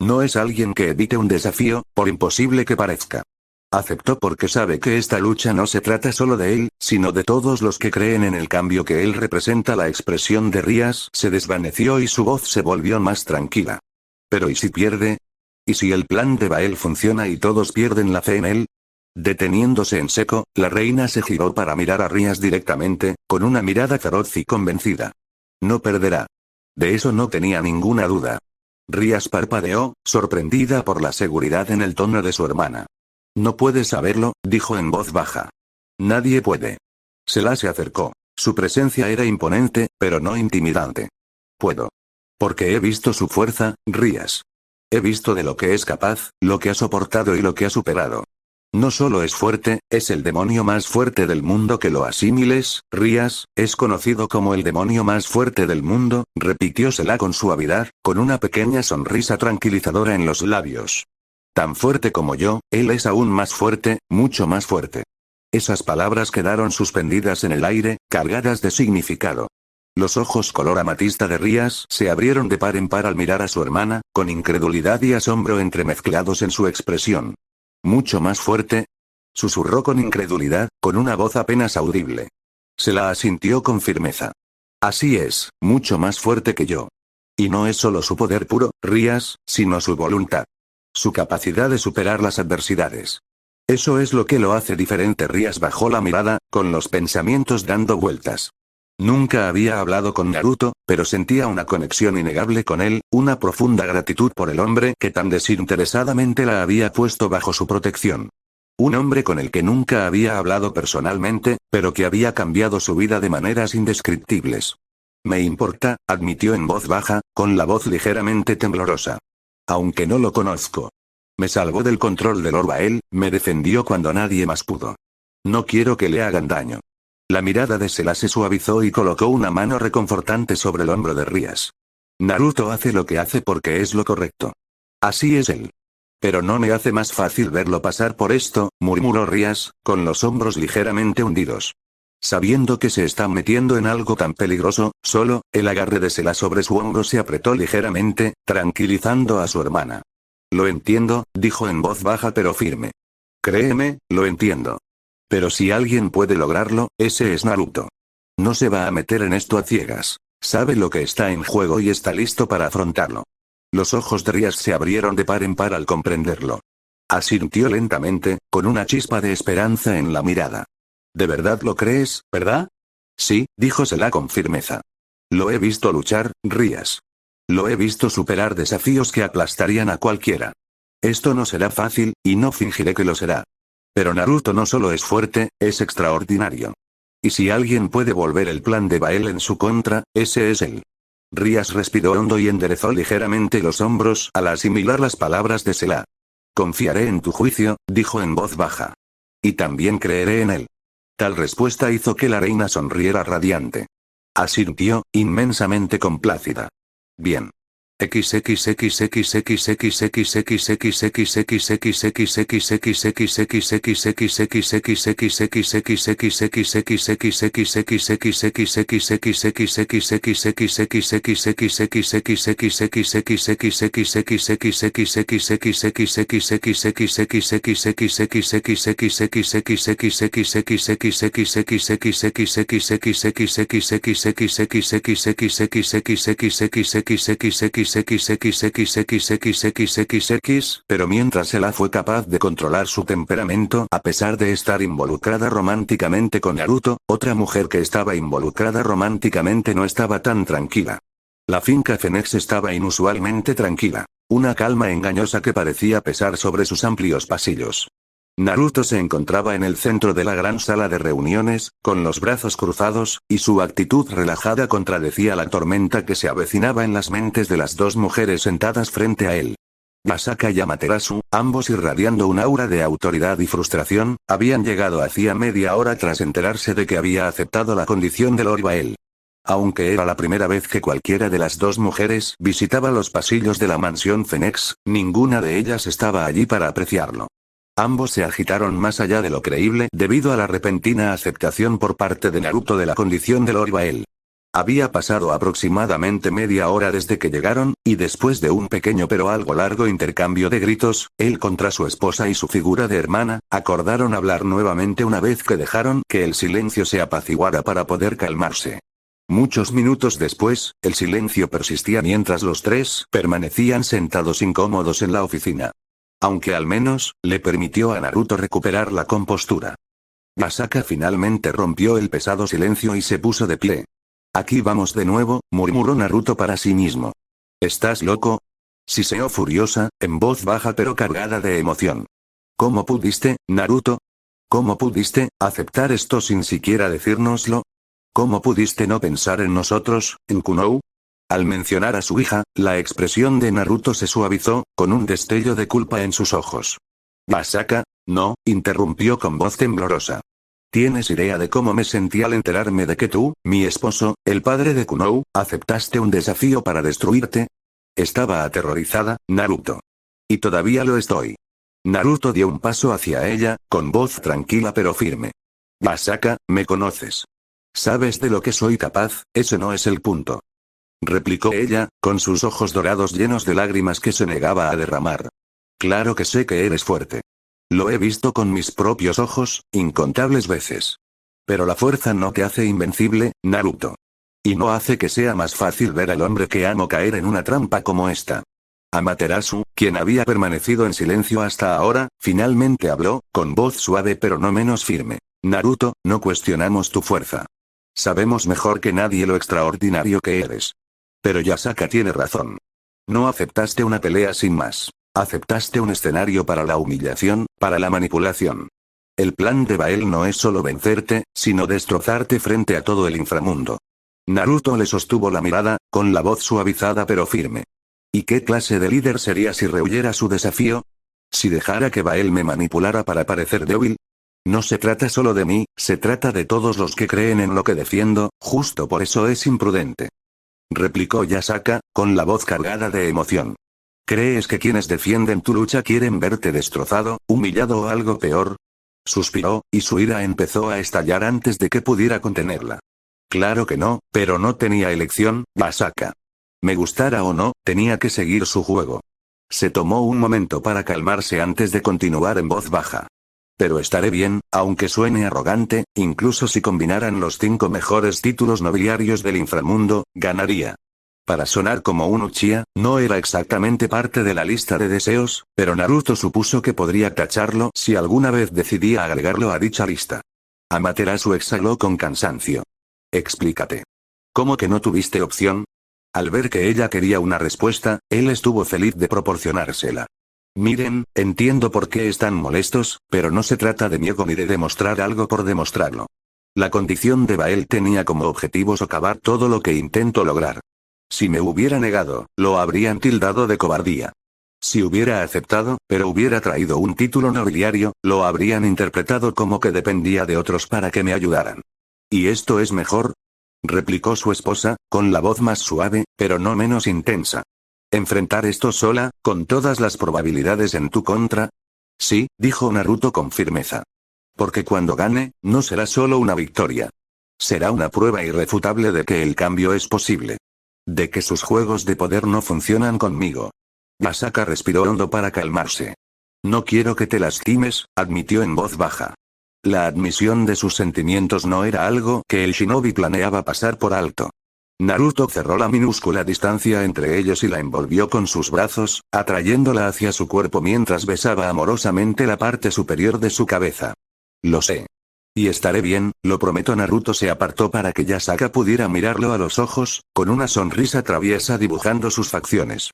No es alguien que evite un desafío, por imposible que parezca. Aceptó porque sabe que esta lucha no se trata solo de él, sino de todos los que creen en el cambio que él representa». La expresión de Rías se desvaneció y su voz se volvió más tranquila. «¿Pero y si pierde? ¿Y si el plan de Bael funciona y todos pierden la fe en él?». Deteniéndose en seco, la reina se giró para mirar a Rías directamente, con una mirada feroz y convencida. «No perderá. De eso no tenía ninguna duda». Rías parpadeó, sorprendida por la seguridad en el tono de su hermana. «No puedes saberlo», dijo en voz baja. «Nadie puede». Sela se acercó. Su presencia era imponente, pero no intimidante. «Puedo. Porque he visto su fuerza, Rías. He visto de lo que es capaz, lo que ha soportado y lo que ha superado. No solo es fuerte, es el demonio más fuerte del mundo. Que lo asimiles, Rías, es conocido como el demonio más fuerte del mundo», repitió Sela con suavidad, con una pequeña sonrisa tranquilizadora en los labios. «Tan fuerte como yo, él es aún más fuerte, mucho más fuerte». Esas palabras quedaron suspendidas en el aire, cargadas de significado. Los ojos color amatista de Rías se abrieron de par en par al mirar a su hermana, con incredulidad y asombro entremezclados en su expresión. ¿Mucho más fuerte?, susurró con incredulidad, con una voz apenas audible. Se la asintió con firmeza. Así es, mucho más fuerte que yo. Y no es solo su poder puro, Rías, sino su voluntad. Su capacidad de superar las adversidades. Eso es lo que lo hace diferente. Rías bajó la mirada, con los pensamientos dando vueltas. Nunca había hablado con Naruto, pero sentía una conexión innegable con él, una profunda gratitud por el hombre que tan desinteresadamente la había puesto bajo su protección. Un hombre con el que nunca había hablado personalmente, pero que había cambiado su vida de maneras indescriptibles. Me importa, admitió en voz baja, con la voz ligeramente temblorosa. Aunque no lo conozco. Me salvó del control de Lord Bael, me defendió cuando nadie más pudo. No quiero que le hagan daño. La mirada de Sela se suavizó y colocó una mano reconfortante sobre el hombro de Rías. Naruto hace lo que hace porque es lo correcto. Así es él. Pero no me hace más fácil verlo pasar por esto, murmuró Rías, con los hombros ligeramente hundidos. Sabiendo que se está metiendo en algo tan peligroso, solo, el agarre de Sela sobre su hombro se apretó ligeramente, tranquilizando a su hermana. Lo entiendo, dijo en voz baja pero firme. Créeme, lo entiendo. Pero si alguien puede lograrlo, ese es Naruto. No se va a meter en esto a ciegas. Sabe lo que está en juego y está listo para afrontarlo. Los ojos de Rías se abrieron de par en par al comprenderlo. Asintió lentamente, con una chispa de esperanza en la mirada. ¿De verdad lo crees, verdad? Sí, dijo Sela con firmeza. Lo he visto luchar, Rías. Lo he visto superar desafíos que aplastarían a cualquiera. Esto no será fácil, y no fingiré que lo será. Pero Naruto no solo es fuerte, es extraordinario. Y si alguien puede volver el plan de Bael en su contra, ese es él. Rías respiró hondo y enderezó ligeramente los hombros al asimilar las palabras de Sela. Confiaré en tu juicio, dijo en voz baja. Y también creeré en él. Tal respuesta hizo que la reina sonriera radiante. Asintió, inmensamente complácida. Bien. Pero mientras Sela fue capaz de controlar su temperamento a pesar de estar involucrada románticamente con Naruto, otra mujer que estaba involucrada románticamente no estaba tan tranquila. La finca Phoenix estaba inusualmente tranquila. Una calma engañosa que parecía pesar sobre sus amplios pasillos. Naruto se encontraba en el centro de la gran sala de reuniones, con los brazos cruzados, y su actitud relajada contradecía la tormenta que se avecinaba en las mentes de las dos mujeres sentadas frente a él. Asaka y Amaterasu, ambos irradiando un aura de autoridad y frustración, habían llegado hacía media hora tras enterarse de que había aceptado la condición de Lord Bael. Aunque era la primera vez que cualquiera de las dos mujeres visitaba los pasillos de la mansión Phoenix, ninguna de ellas estaba allí para apreciarlo. Ambos se agitaron más allá de lo creíble debido a la repentina aceptación por parte de Naruto de la condición de Lord Bael. Había pasado aproximadamente media hora desde que llegaron, y después de un pequeño pero algo largo intercambio de gritos, él contra su esposa y su figura de hermana, acordaron hablar nuevamente una vez que dejaron que el silencio se apaciguara para poder calmarse. Muchos minutos después, el silencio persistía mientras los tres permanecían sentados incómodos en la oficina. Aunque al menos, le permitió a Naruto recuperar la compostura. Asaka finalmente rompió el pesado silencio y se puso de pie. Aquí vamos de nuevo, murmuró Naruto para sí mismo. ¿Estás loco? Siseó furiosa, en voz baja pero cargada de emoción. ¿Cómo pudiste, Naruto? ¿Cómo pudiste aceptar esto sin siquiera decírnoslo? ¿Cómo pudiste no pensar en nosotros, en Kunou? Al mencionar a su hija, la expresión de Naruto se suavizó, con un destello de culpa en sus ojos. Asaka, no, interrumpió con voz temblorosa. ¿Tienes idea de cómo me sentí al enterarme de que tú, mi esposo, el padre de Kunou, aceptaste un desafío para destruirte? Estaba aterrorizada, Naruto. Y todavía lo estoy. Naruto dio un paso hacia ella, con voz tranquila pero firme. Asaka, me conoces. Sabes de lo que soy capaz, ese no es el punto. Replicó ella, con sus ojos dorados llenos de lágrimas que se negaba a derramar. Claro que sé que eres fuerte. Lo he visto con mis propios ojos, incontables veces. Pero la fuerza no te hace invencible, Naruto. Y no hace que sea más fácil ver al hombre que amo caer en una trampa como esta. Amaterasu, quien había permanecido en silencio hasta ahora, finalmente habló, con voz suave pero no menos firme. Naruto, no cuestionamos tu fuerza. Sabemos mejor que nadie lo extraordinario que eres. Pero Yasaka tiene razón. No aceptaste una pelea sin más. Aceptaste un escenario para la humillación, para la manipulación. El plan de Bael no es solo vencerte, sino destrozarte frente a todo el inframundo. Naruto le sostuvo la mirada, con la voz suavizada pero firme. ¿Y qué clase de líder sería si rehuyera su desafío? ¿Si dejara que Bael me manipulara para parecer débil? No se trata solo de mí, se trata de todos los que creen en lo que defiendo, justo por eso es imprudente. Replicó Yasaka, con la voz cargada de emoción. ¿Crees que quienes defienden tu lucha quieren verte destrozado, humillado o algo peor? Suspiró, y su ira empezó a estallar antes de que pudiera contenerla. Claro que no, pero no tenía elección, Yasaka. Me gustara o no, tenía que seguir su juego. Se tomó un momento para calmarse antes de continuar en voz baja. Pero estaré bien, aunque suene arrogante, incluso si combinaran los 5 mejores títulos nobiliarios del inframundo, ganaría. Para sonar como un Uchiha, no era exactamente parte de la lista de deseos, pero Naruto supuso que podría tacharlo si alguna vez decidía agregarlo a dicha lista. Amaterasu exhaló con cansancio. Explícate. ¿Cómo que no tuviste opción? Al ver que ella quería una respuesta, él estuvo feliz de proporcionársela. Miren, entiendo por qué están molestos, pero no se trata de mi ego ni de demostrar algo por demostrarlo. La condición de Bael tenía como objetivo socavar todo lo que intento lograr. Si me hubiera negado, lo habrían tildado de cobardía. Si hubiera aceptado, pero hubiera traído un título nobiliario, lo habrían interpretado como que dependía de otros para que me ayudaran. ¿Y esto es mejor? Replicó su esposa, con la voz más suave, pero no menos intensa. ¿Enfrentar esto sola, con todas las probabilidades en tu contra? Sí, dijo Naruto con firmeza. Porque cuando gane, no será solo una victoria. Será una prueba irrefutable de que el cambio es posible. De que sus juegos de poder no funcionan conmigo. Yasaka respiró hondo para calmarse. No quiero que te lastimes, admitió en voz baja. La admisión de sus sentimientos no era algo que el shinobi planeaba pasar por alto. Naruto cerró la minúscula distancia entre ellos y la envolvió con sus brazos, atrayéndola hacia su cuerpo mientras besaba amorosamente la parte superior de su cabeza. Lo sé. Y estaré bien, lo prometo. Naruto se apartó para que Yasaka pudiera mirarlo a los ojos, con una sonrisa traviesa dibujando sus facciones.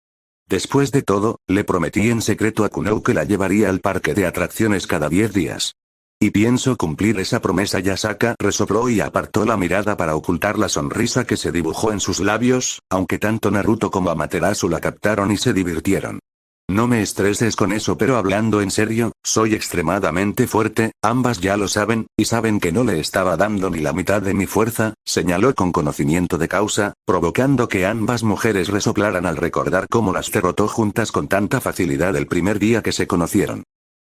Después de todo, le prometí en secreto a Kunou que la llevaría al parque de atracciones cada 10 días. Y pienso cumplir esa promesa. Yasaka resopló y apartó la mirada para ocultar la sonrisa que se dibujó en sus labios, aunque tanto Naruto como Amaterasu la captaron y se divirtieron. No me estreses con eso, pero hablando en serio, soy extremadamente fuerte, ambas ya lo saben, y saben que no le estaba dando ni la mitad de mi fuerza, señaló con conocimiento de causa, provocando que ambas mujeres resoplaran al recordar cómo las derrotó juntas con tanta facilidad el primer día que se conocieron.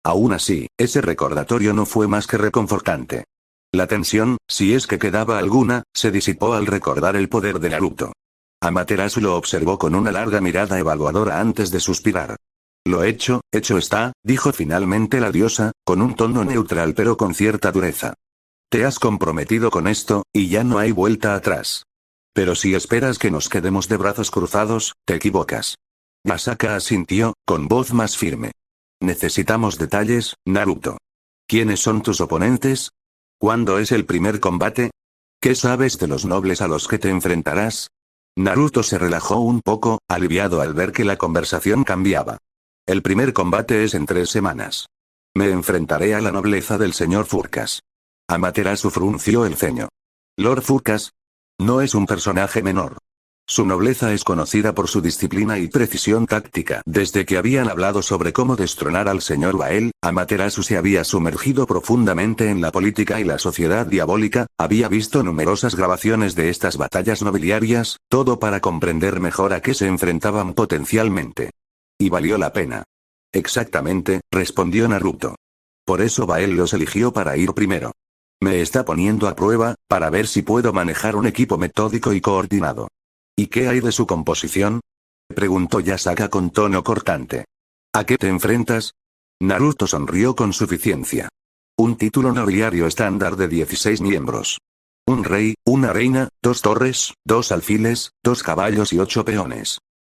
Aún así, ese recordatorio no fue más que reconfortante. La tensión, si es que quedaba alguna, se disipó al recordar el poder de Naruto. Amaterasu lo observó con una larga mirada evaluadora antes de suspirar. Lo hecho está, dijo finalmente la diosa, con un tono neutral pero con cierta dureza. Te has comprometido con esto, y ya no hay vuelta atrás. Pero si esperas que nos quedemos de brazos cruzados, te equivocas. Yasaka asintió, con voz más firme. Necesitamos detalles, Naruto. ¿Quiénes son tus oponentes? ¿Cuándo es el primer combate? ¿Qué sabes de los nobles a los que te enfrentarás? Naruto se relajó un poco, aliviado al ver que la conversación cambiaba. El primer combate es en 3 semanas. Me enfrentaré a la nobleza del señor Furcas. Amaterasu frunció el ceño. ¿Lord Furcas? No es un personaje menor. Su nobleza es conocida por su disciplina y precisión táctica. Desde que habían hablado sobre cómo destronar al señor Bael, Amaterasu se había sumergido profundamente en la política y la sociedad diabólica, había visto numerosas grabaciones de estas batallas nobiliarias, todo para comprender mejor a qué se enfrentaban potencialmente. Y valió la pena. Exactamente, respondió Naruto. Por eso Bael los eligió para ir primero. Me está poniendo a prueba, para ver si puedo manejar un equipo metódico y coordinado. ¿Y qué hay de su composición? Preguntó Yasaka con tono cortante. ¿A qué te enfrentas? Naruto sonrió con suficiencia. Un título nobiliario estándar de 16 miembros. Un rey, una reina, 2 torres, 2 alfiles, 2 caballos y 8 peones.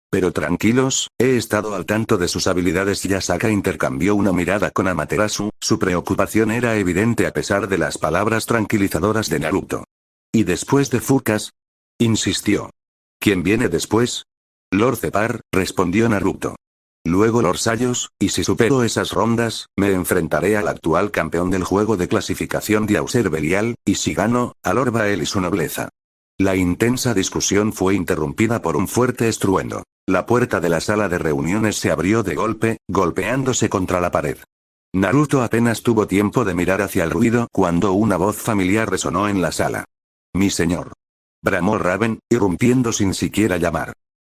Pero tranquilos, he estado al tanto de sus habilidades. Yasaka intercambió una mirada con Amaterasu, su preocupación era evidente a pesar de las palabras tranquilizadoras de Naruto. ¿Y después de Fukas? Insistió. ¿Quién viene después? Lord Zepar, respondió Naruto. Luego Lord Sayos, y si supero esas rondas, me enfrentaré al actual campeón del juego de clasificación Diauser Belial, y si gano, a Lord Bael y su nobleza. La intensa discusión fue interrumpida por un fuerte estruendo. La puerta de la sala de reuniones se abrió de golpe, golpeándose contra la pared. Naruto apenas tuvo tiempo de mirar hacia el ruido cuando una voz familiar resonó en la sala. «Mi señor», bramó Raven, irrumpiendo sin siquiera llamar.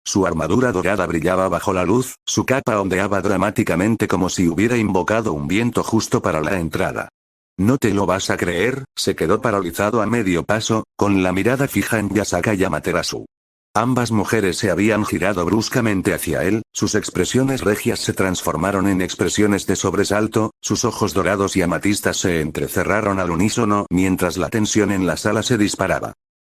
Su armadura dorada brillaba bajo la luz, su capa ondeaba dramáticamente como si hubiera invocado un viento justo para la entrada. «No te lo vas a creer», se quedó paralizado a medio paso, con la mirada fija en Yasaka y Amaterasu. Ambas mujeres se habían girado bruscamente hacia él, sus expresiones regias se transformaron en expresiones de sobresalto, sus ojos dorados y amatistas se entrecerraron al unísono mientras la tensión en la sala se disparaba.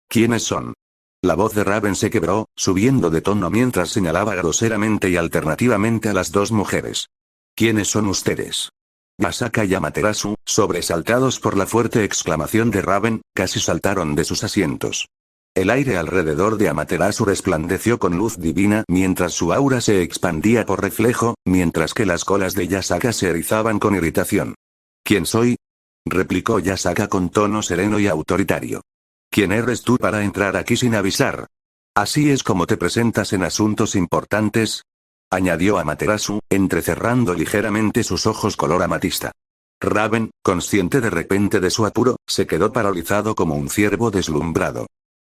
¿Quiénes son? La voz de Raven se quebró, subiendo de tono mientras señalaba groseramente y alternativamente a las dos mujeres. ¿Quiénes son ustedes? Yasaka y Amaterasu, sobresaltados por la fuerte exclamación de Raven, casi saltaron de sus asientos. El aire alrededor de Amaterasu resplandeció con luz divina mientras su aura se expandía por reflejo, mientras que las colas de Yasaka se erizaban con irritación. ¿Quién soy? Replicó Yasaka con tono sereno y autoritario. ¿Quién eres tú para entrar aquí sin avisar? ¿Así es como te presentas en asuntos importantes? Añadió Amaterasu, entrecerrando ligeramente sus ojos color amatista. Raven, consciente de repente de su apuro, se quedó paralizado como un ciervo deslumbrado.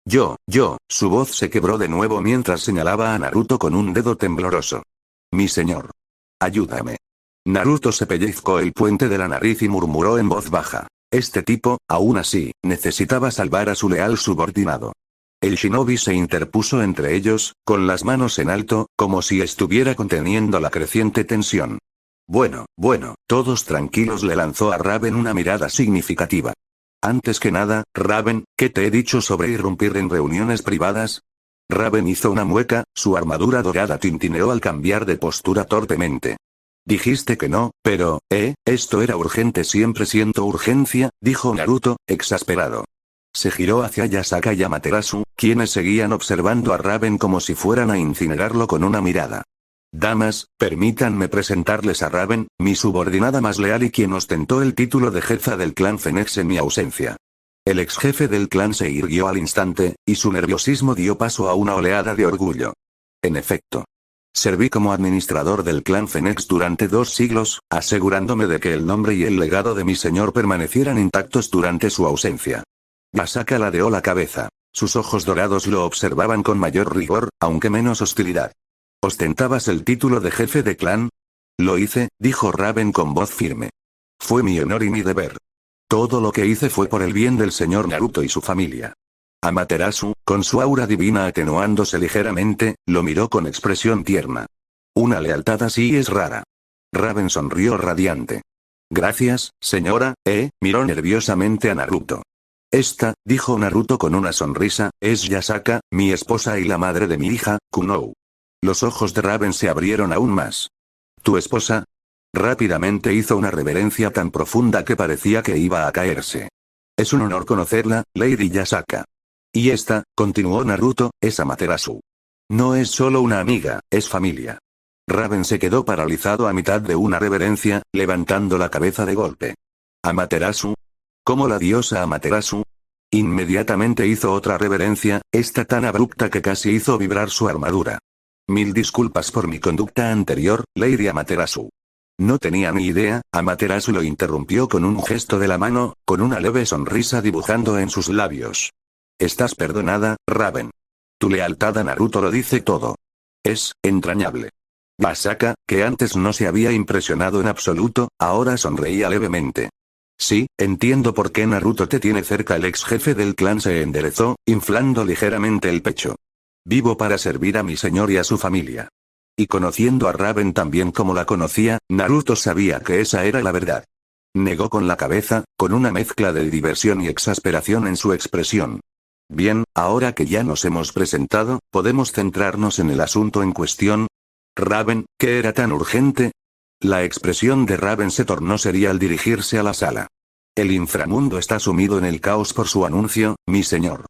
Su voz se quebró de nuevo mientras señalaba a Naruto con un dedo tembloroso. Mi señor. Ayúdame. Naruto se pellizcó el puente de la nariz y murmuró en voz baja. Este tipo, aún así, necesitaba salvar a su leal subordinado. El shinobi se interpuso entre ellos, con las manos en alto, como si estuviera conteniendo la creciente tensión. Bueno, todos tranquilos, le lanzó a Raven una mirada significativa. Antes que nada, Raven, ¿qué te he dicho sobre irrumpir en reuniones privadas? Raven hizo una mueca, su armadura dorada tintineó al cambiar de postura torpemente. Dijiste que no, pero, esto era urgente. Siempre siento urgencia, dijo Naruto, exasperado. Se giró hacia Yasaka y Amaterasu, quienes seguían observando a Raven como si fueran a incinerarlo con una mirada. Damas, permítanme presentarles a Raven, mi subordinada más leal y quien ostentó el título de jefa del clan Phoenix en mi ausencia. El ex jefe del clan se irguió al instante, y su nerviosismo dio paso a una oleada de orgullo. En efecto. Serví como administrador del clan Phoenix durante 2 siglos, asegurándome de que el nombre y el legado de mi señor permanecieran intactos durante su ausencia. Yasaka ladeó la cabeza. Sus ojos dorados lo observaban con mayor rigor, aunque menos hostilidad. ¿Ostentabas el título de jefe de clan? Lo hice, dijo Raven con voz firme. Fue mi honor y mi deber. Todo lo que hice fue por el bien del señor Naruto y su familia. Amaterasu, con su aura divina atenuándose ligeramente, lo miró con expresión tierna. Una lealtad así es rara. Raven sonrió radiante. Gracias, señora, miró nerviosamente a Naruto. Esta, dijo Naruto con una sonrisa, es Yasaka, mi esposa y la madre de mi hija, Kunou. Los ojos de Raven se abrieron aún más. ¿Tu esposa? Rápidamente hizo una reverencia tan profunda que parecía que iba a caerse. Es un honor conocerla, Lady Yasaka. Y esta, continuó Naruto, es Amaterasu. No es solo una amiga, es familia. Raven se quedó paralizado a mitad de una reverencia, levantando la cabeza de golpe. ¿Amaterasu? ¿Cómo la diosa Amaterasu? Inmediatamente hizo otra reverencia, esta tan abrupta que casi hizo vibrar su armadura. Mil disculpas por mi conducta anterior, Lady Amaterasu. No tenía ni idea, Amaterasu lo interrumpió con un gesto de la mano, con una leve sonrisa dibujando en sus labios. Estás perdonada, Raven. Tu lealtad a Naruto lo dice todo. Es entrañable. Yasaka, que antes no se había impresionado en absoluto, ahora sonreía levemente. Sí, entiendo por qué Naruto te tiene cerca. El ex jefe del clan se enderezó, inflando ligeramente el pecho. Vivo para servir a mi señor y a su familia. Y conociendo a Raven tan bien como la conocía, Naruto sabía que esa era la verdad. Negó con la cabeza, con una mezcla de diversión y exasperación en su expresión. Bien, ahora que ya nos hemos presentado, ¿podemos centrarnos en el asunto en cuestión? Raven, ¿qué era tan urgente? La expresión de Raven se tornó seria al dirigirse a la sala. El inframundo está sumido en el caos por su anuncio, mi señor.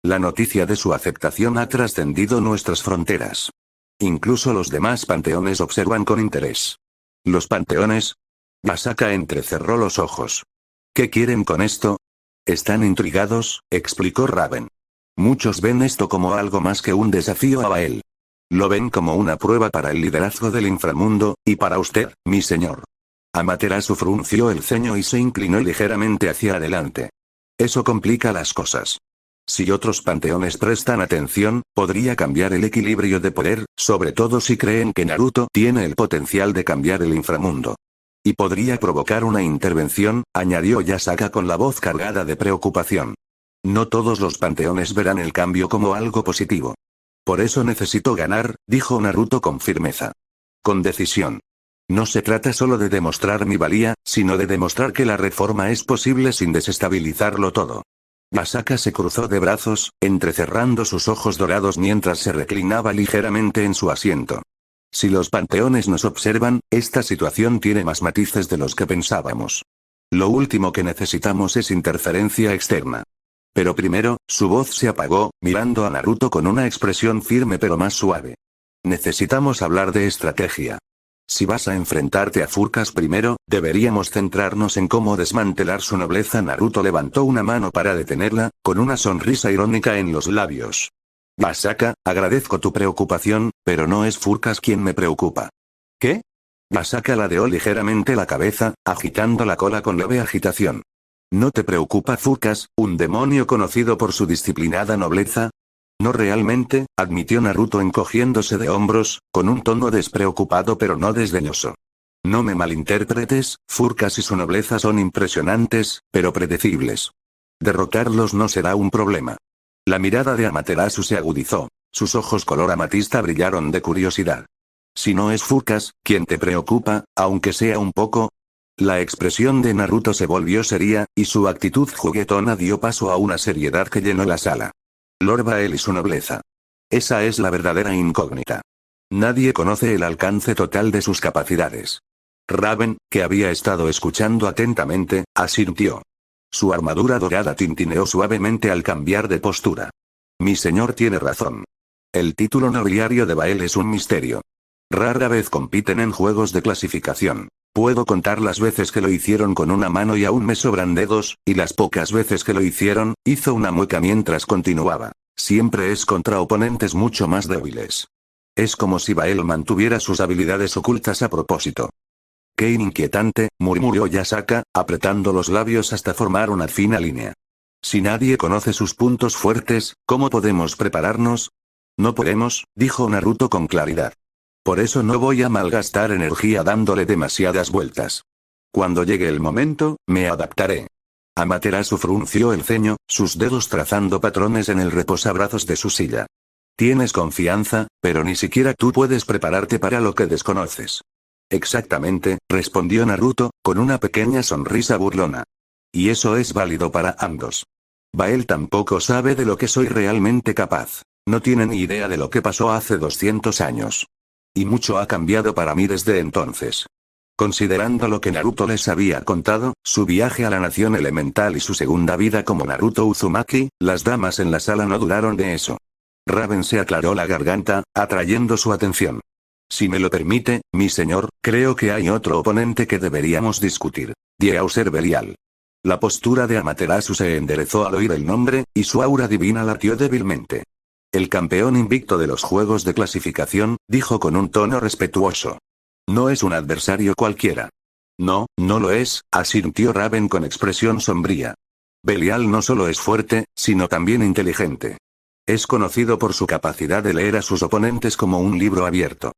La noticia de su aceptación ha trascendido nuestras fronteras. Incluso los demás panteones observan con interés. ¿Los panteones? Masaka entrecerró los ojos. ¿Qué quieren con esto? Están intrigados, explicó Raven. Muchos ven esto como algo más que un desafío a Bael. Lo ven como una prueba para el liderazgo del inframundo, y para usted, mi señor. Amaterasu frunció el ceño y se inclinó ligeramente hacia adelante. Eso complica las cosas. Si otros panteones prestan atención, podría cambiar el equilibrio de poder, sobre todo si creen que Naruto tiene el potencial de cambiar el inframundo. Y podría provocar una intervención, añadió Yasaka con la voz cargada de preocupación. No todos los panteones verán el cambio como algo positivo. Por eso necesito ganar, dijo Naruto con firmeza. Con decisión. No se trata solo de demostrar mi valía, sino de demostrar que la reforma es posible sin desestabilizarlo todo. Masaka se cruzó de brazos, entrecerrando sus ojos dorados mientras se reclinaba ligeramente en su asiento. Si los panteones nos observan, esta situación tiene más matices de los que pensábamos. Lo último que necesitamos es interferencia externa. Pero primero, su voz se apagó, mirando a Naruto con una expresión firme pero más suave. Necesitamos hablar de estrategia. Si vas a enfrentarte a Furcas primero, deberíamos centrarnos en cómo desmantelar su nobleza. Naruto levantó una mano para detenerla, con una sonrisa irónica en los labios. Masaka, agradezco tu preocupación, pero no es Furcas quien me preocupa. ¿Qué? Masaka ladeó ligeramente la cabeza, agitando la cola con leve agitación. ¿No te preocupa Furcas, un demonio conocido por su disciplinada nobleza? No realmente, admitió Naruto encogiéndose de hombros, con un tono despreocupado pero no desdeñoso. No me malinterpretes, Furcas y su nobleza son impresionantes, pero predecibles. Derrotarlos no será un problema. La mirada de Amaterasu se agudizó, sus ojos color amatista brillaron de curiosidad. Si no es Furcas, ¿quién te preocupa, aunque sea un poco? La expresión de Naruto se volvió seria, y su actitud juguetona dio paso a una seriedad que llenó la sala. Lord Bael y su nobleza. Esa es la verdadera incógnita. Nadie conoce el alcance total de sus capacidades. Raven, que había estado escuchando atentamente, asintió. Su armadura dorada tintineó suavemente al cambiar de postura. Mi señor tiene razón. El título nobiliario de Bael es un misterio. Rara vez compiten en juegos de clasificación. Puedo contar las veces que lo hicieron con una mano y aún me sobran dedos, y las pocas veces que lo hicieron, hizo una mueca mientras continuaba. Siempre es contra oponentes mucho más débiles. Es como si Bael mantuviera sus habilidades ocultas a propósito. Qué inquietante, murmuró Yasaka, apretando los labios hasta formar una fina línea. Si nadie conoce sus puntos fuertes, ¿cómo podemos prepararnos? No podemos, dijo Naruto con claridad. Por eso no voy a malgastar energía dándole demasiadas vueltas. Cuando llegue el momento, me adaptaré. Amaterasu frunció el ceño, sus dedos trazando patrones en el reposabrazos de su silla. Tienes confianza, pero ni siquiera tú puedes prepararte para lo que desconoces. Exactamente, respondió Naruto, con una pequeña sonrisa burlona. Y eso es válido para ambos. Bael tampoco sabe de lo que soy realmente capaz. No tiene ni idea de lo que pasó hace 200 años. Y mucho ha cambiado para mí desde entonces. Considerando lo que Naruto les había contado, su viaje a la nación elemental y su segunda vida como Naruto Uzumaki, las damas en la sala no dudaron de eso. Raven se aclaró la garganta, atrayendo su atención. Si me lo permite, mi señor, creo que hay otro oponente que deberíamos discutir. Dieuser Belial. La postura de Amaterasu se enderezó al oír el nombre, y su aura divina latió débilmente. El campeón invicto de los juegos de clasificación, dijo con un tono respetuoso. No es un adversario cualquiera. No, no lo es, asintió Raven con expresión sombría. Belial no solo es fuerte, sino también inteligente. Es conocido por su capacidad de leer a sus oponentes como un libro abierto.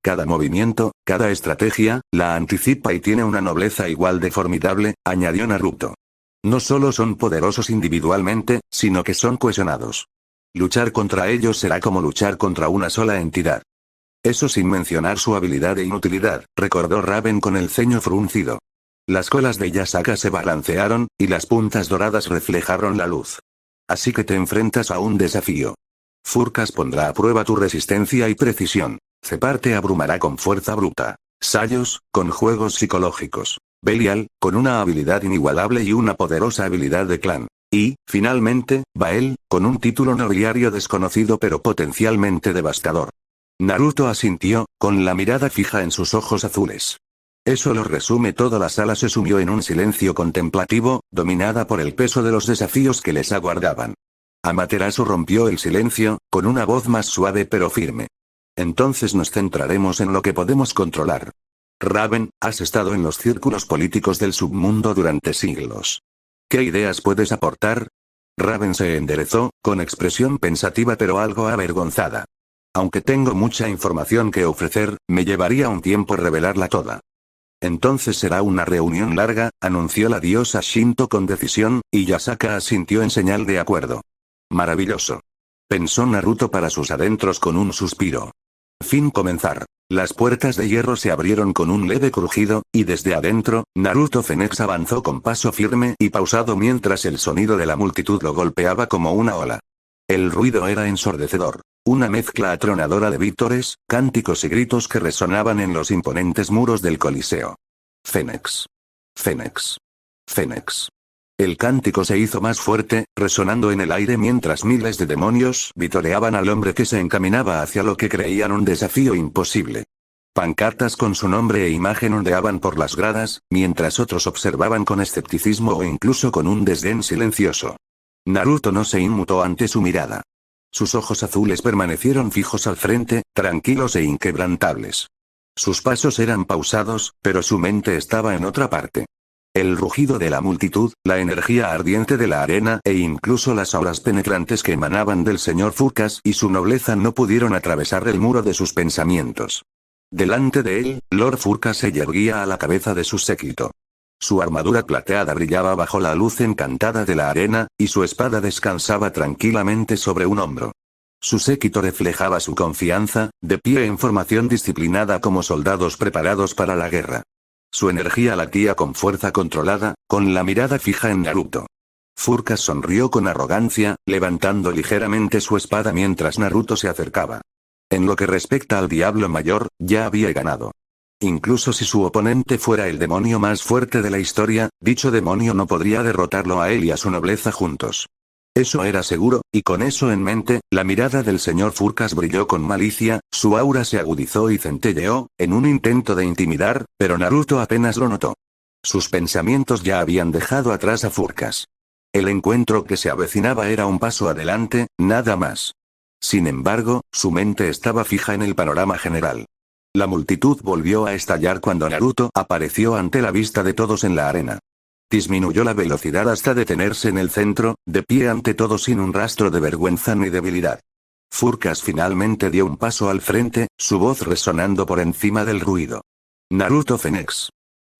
Cada movimiento, cada estrategia, la anticipa y tiene una nobleza igual de formidable, añadió Naruto. No solo son poderosos individualmente, sino que son cohesionados. Luchar contra ellos será como luchar contra una sola entidad. Eso sin mencionar su habilidad e inutilidad, recordó Raven con el ceño fruncido. Las colas de Yasaka se balancearon, y las puntas doradas reflejaron la luz. Así que te enfrentas a un desafío. Furcas pondrá a prueba tu resistencia y precisión. Cepar te abrumará con fuerza bruta. Sayos, con juegos psicológicos. Belial, con una habilidad inigualable y una poderosa habilidad de clan. Y, finalmente, Bael, con un título nobiliario desconocido pero potencialmente devastador. Naruto asintió, con la mirada fija en sus ojos azules. Eso lo resume todo. La sala se sumió en un silencio contemplativo, dominada por el peso de los desafíos que les aguardaban. Amaterasu rompió el silencio, con una voz más suave pero firme. Entonces nos centraremos en lo que podemos controlar. Raven, has estado en los círculos políticos del submundo durante siglos. ¿Qué ideas puedes aportar? Raven se enderezó, con expresión pensativa pero algo avergonzada. Aunque tengo mucha información que ofrecer, me llevaría un tiempo revelarla toda. Entonces será una reunión larga, anunció la diosa Shinto con decisión, y Yasaka asintió en señal de acuerdo. Maravilloso. Pensó Naruto para sus adentros con un suspiro. Fin comenzar. Las puertas de hierro se abrieron con un leve crujido, y desde adentro, Naruto Phoenix avanzó con paso firme y pausado mientras el sonido de la multitud lo golpeaba como una ola. El ruido era ensordecedor. Una mezcla atronadora de vítores, cánticos y gritos que resonaban en los imponentes muros del Coliseo. Phoenix. Phoenix. Phoenix. El cántico se hizo más fuerte, resonando en el aire mientras miles de demonios vitoreaban al hombre que se encaminaba hacia lo que creían un desafío imposible. Pancartas con su nombre e imagen ondeaban por las gradas, mientras otros observaban con escepticismo o incluso con un desdén silencioso. Naruto no se inmutó ante su mirada. Sus ojos azules permanecieron fijos al frente, tranquilos e inquebrantables. Sus pasos eran pausados, pero su mente estaba en otra parte. El rugido de la multitud, la energía ardiente de la arena e incluso las auras penetrantes que emanaban del señor Furcas y su nobleza no pudieron atravesar el muro de sus pensamientos. Delante de él, Lord Furcas se yerguía a la cabeza de su séquito. Su armadura plateada brillaba bajo la luz encantada de la arena, y su espada descansaba tranquilamente sobre un hombro. Su séquito reflejaba su confianza, de pie en formación disciplinada como soldados preparados para la guerra. Su energía latía con fuerza controlada, con la mirada fija en Naruto. Furcas sonrió con arrogancia, levantando ligeramente su espada mientras Naruto se acercaba. En lo que respecta al Diablo Mayor, ya había ganado. Incluso si su oponente fuera el demonio más fuerte de la historia, dicho demonio no podría derrotarlo a él y a su nobleza juntos. Eso era seguro, y con eso en mente, la mirada del señor Furcas brilló con malicia, su aura se agudizó y centelleó, en un intento de intimidar, pero Naruto apenas lo notó. Sus pensamientos ya habían dejado atrás a Furcas. El encuentro que se avecinaba era un paso adelante, nada más. Sin embargo, su mente estaba fija en el panorama general. La multitud volvió a estallar cuando Naruto apareció ante la vista de todos en la arena. Disminuyó la velocidad hasta detenerse en el centro, de pie ante todos sin un rastro de vergüenza ni debilidad. Furcas finalmente dio un paso al frente, su voz resonando por encima del ruido. Naruto Phoenix.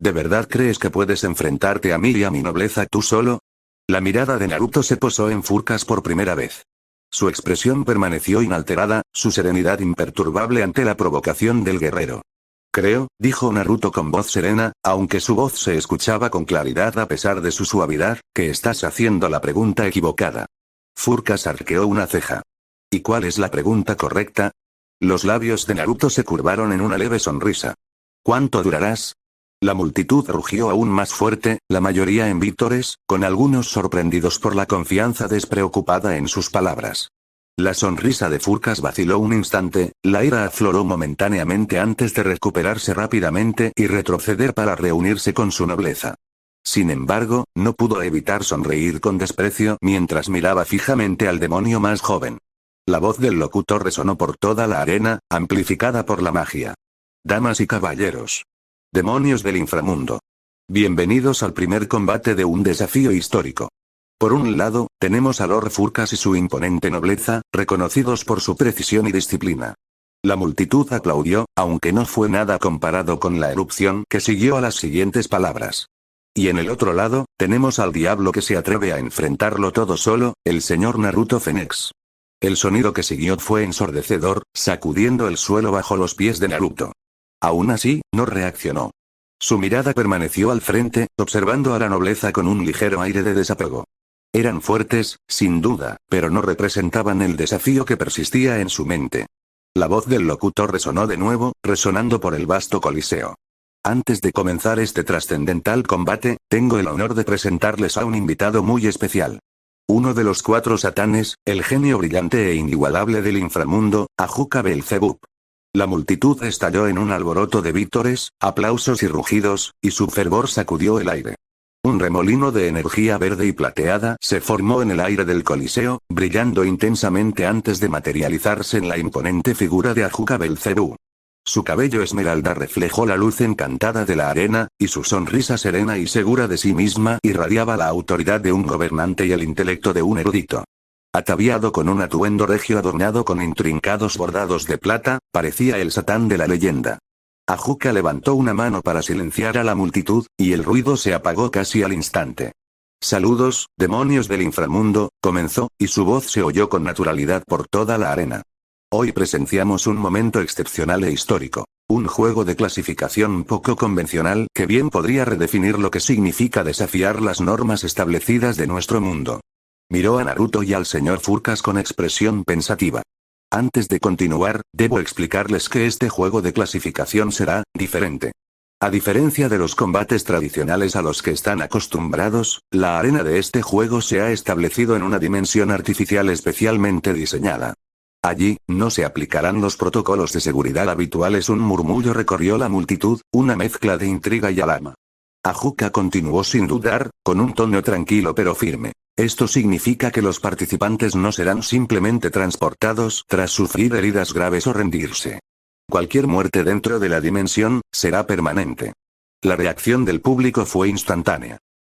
¿De verdad crees que puedes enfrentarte a mí y a mi nobleza tú solo? La mirada de Naruto se posó en Furcas por primera vez. Su expresión permaneció inalterada, su serenidad imperturbable ante la provocación del guerrero. Creo, dijo Naruto con voz serena, aunque su voz se escuchaba con claridad a pesar de su suavidad, que estás haciendo la pregunta equivocada. Furcas arqueó una ceja. ¿Y cuál es la pregunta correcta? Los labios de Naruto se curvaron en una leve sonrisa. ¿Cuánto durarás? La multitud rugió aún más fuerte, la mayoría en vítores, con algunos sorprendidos por la confianza despreocupada en sus palabras. La sonrisa de Furcas vaciló un instante, la ira afloró momentáneamente antes de recuperarse rápidamente y retroceder para reunirse con su nobleza. Sin embargo, no pudo evitar sonreír con desprecio mientras miraba fijamente al demonio más joven. La voz del locutor resonó por toda la arena, amplificada por la magia. Damas y caballeros. Demonios del inframundo. Bienvenidos al primer combate de un desafío histórico. Por un lado, tenemos a Lord Furcas y su imponente nobleza, reconocidos por su precisión y disciplina. La multitud aplaudió, aunque no fue nada comparado con la erupción que siguió a las siguientes palabras. Y en el otro lado, tenemos al diablo que se atreve a enfrentarlo todo solo, el señor Naruto Phoenix. El sonido que siguió fue ensordecedor, sacudiendo el suelo bajo los pies de Naruto. Aún así, no reaccionó. Su mirada permaneció al frente, observando a la nobleza con un ligero aire de desapego. Eran fuertes, sin duda, pero no representaban el desafío que persistía en su mente. La voz del locutor resonó de nuevo, resonando por el vasto coliseo. Antes de comenzar este trascendental combate, tengo el honor de presentarles a un invitado muy especial. Uno de los 4 satanes, el genio brillante e inigualable del inframundo, Ajuka Belzebub. La multitud estalló en un alboroto de vítores, aplausos y rugidos, y su fervor sacudió el aire. Un remolino de energía verde y plateada se formó en el aire del coliseo, brillando intensamente antes de materializarse en la imponente figura de Ajuka Belzebub. Su cabello esmeralda reflejó la luz encantada de la arena, y su sonrisa serena y segura de sí misma irradiaba la autoridad de un gobernante y el intelecto de un erudito. Ataviado con un atuendo regio adornado con intrincados bordados de plata, parecía el Satán de la leyenda. Ajuka levantó una mano para silenciar a la multitud, y el ruido se apagó casi al instante. «Saludos, demonios del inframundo», comenzó, y su voz se oyó con naturalidad por toda la arena. Hoy presenciamos un momento excepcional e histórico. Un juego de clasificación poco convencional que bien podría redefinir lo que significa desafiar las normas establecidas de nuestro mundo. Miró a Naruto y al señor Furcas con expresión pensativa. Antes de continuar, debo explicarles que este juego de clasificación será diferente. A diferencia de los combates tradicionales a los que están acostumbrados, la arena de este juego se ha establecido en una dimensión artificial especialmente diseñada. Allí, no se aplicarán los protocolos de seguridad habituales. Un murmullo recorrió la multitud, una mezcla de intriga y alarma. Ajuka continuó sin dudar, con un tono tranquilo pero firme. Esto significa que los participantes no serán simplemente transportados tras sufrir heridas graves o rendirse. Cualquier muerte dentro de la dimensión, será permanente. La reacción del público fue instantánea.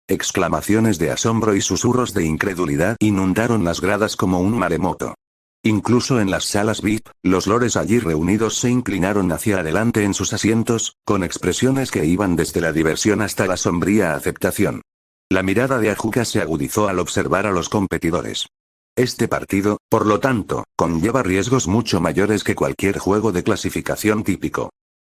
Exclamaciones de asombro y susurros de incredulidad inundaron las gradas como un maremoto. Incluso en las salas VIP, los lores allí reunidos se inclinaron hacia adelante en sus asientos, con expresiones que iban desde la diversión hasta la sombría aceptación. La mirada de Ajuka se agudizó al observar a los competidores. Este partido, por lo tanto, conlleva riesgos mucho mayores que cualquier juego de clasificación típico.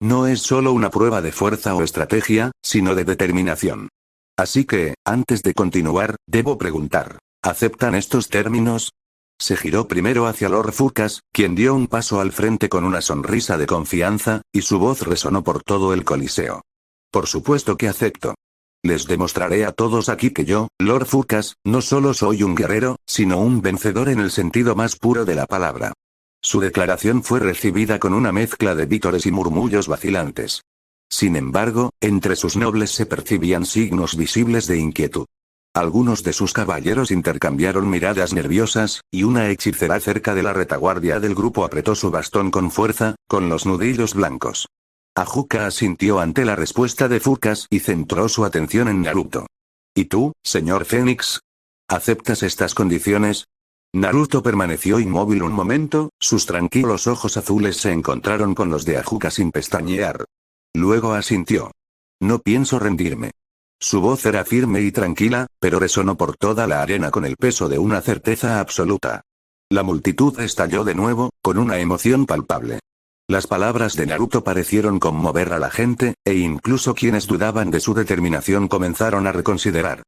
No es solo una prueba de fuerza o estrategia, sino de determinación. Así que, antes de continuar, debo preguntar, ¿aceptan estos términos? Se giró primero hacia Lord Furcas, quien dio un paso al frente con una sonrisa de confianza, y su voz resonó por todo el coliseo. Por supuesto que acepto. Les demostraré a todos aquí que yo, Lord Furcas, no solo soy un guerrero, sino un vencedor en el sentido más puro de la palabra. Su declaración fue recibida con una mezcla de vítores y murmullos vacilantes. Sin embargo, entre sus nobles se percibían signos visibles de inquietud. Algunos de sus caballeros intercambiaron miradas nerviosas, y una hechicera cerca de la retaguardia del grupo apretó su bastón con fuerza, con los nudillos blancos. Ajuka asintió ante la respuesta de Furcas y centró su atención en Naruto. ¿Y tú, señor Fénix? ¿Aceptas estas condiciones? Naruto permaneció inmóvil un momento, sus tranquilos ojos azules se encontraron con los de Ajuka sin pestañear. Luego asintió. No pienso rendirme. Su voz era firme y tranquila, pero resonó por toda la arena con el peso de una certeza absoluta. La multitud estalló de nuevo, con una emoción palpable. Las palabras de Naruto parecieron conmover a la gente, e incluso quienes dudaban de su determinación comenzaron a reconsiderar.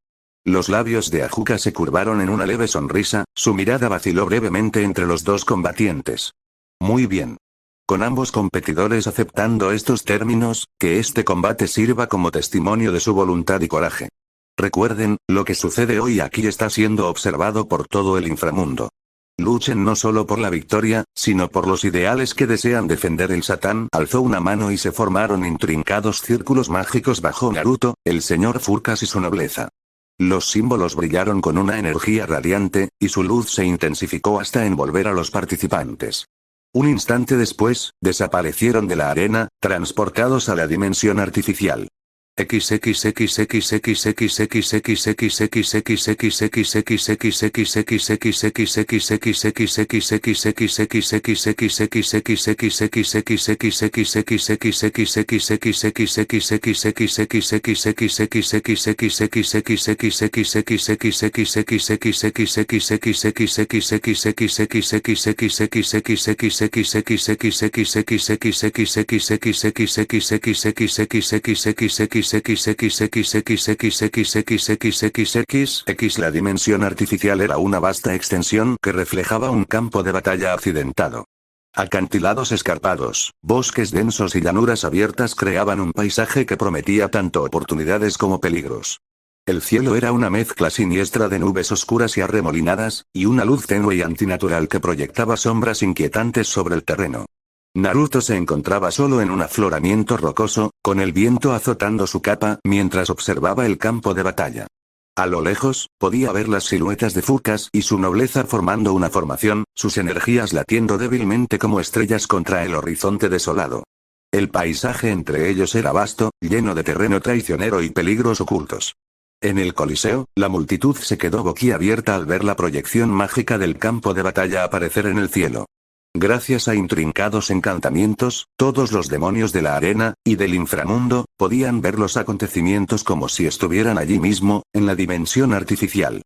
Los labios de Ajuka se curvaron en una leve sonrisa, su mirada vaciló brevemente entre los dos combatientes. Muy bien. Con ambos competidores aceptando estos términos, que este combate sirva como testimonio de su voluntad y coraje. Recuerden, lo que sucede hoy aquí está siendo observado por todo el inframundo. Luchen no solo por la victoria, sino por los ideales que desean defender. El Satán alzó una mano y se formaron intrincados círculos mágicos bajo Naruto, el señor Furcas y su nobleza. Los símbolos brillaron con una energía radiante, y su luz se intensificó hasta envolver a los participantes. Un instante después, desaparecieron de la arena, transportados a la dimensión artificial. La dimensión artificial era una vasta extensión que reflejaba un campo de batalla accidentado. Acantilados escarpados, bosques densos y llanuras abiertas creaban un paisaje que prometía tanto oportunidades como peligros. El cielo era una mezcla siniestra de nubes oscuras y arremolinadas, y una luz tenue y antinatural que proyectaba sombras inquietantes sobre el terreno. Naruto se encontraba solo en un afloramiento rocoso, con el viento azotando su capa mientras observaba el campo de batalla. A lo lejos, podía ver las siluetas de Fukas y su nobleza formando una formación, sus energías latiendo débilmente como estrellas contra el horizonte desolado. El paisaje entre ellos era vasto, lleno de terreno traicionero y peligros ocultos. En el Coliseo, la multitud se quedó boquiabierta al ver la proyección mágica del campo de batalla aparecer en el cielo. Gracias a intrincados encantamientos, todos los demonios de la arena, y del inframundo, podían ver los acontecimientos como si estuvieran allí mismo, en la dimensión artificial.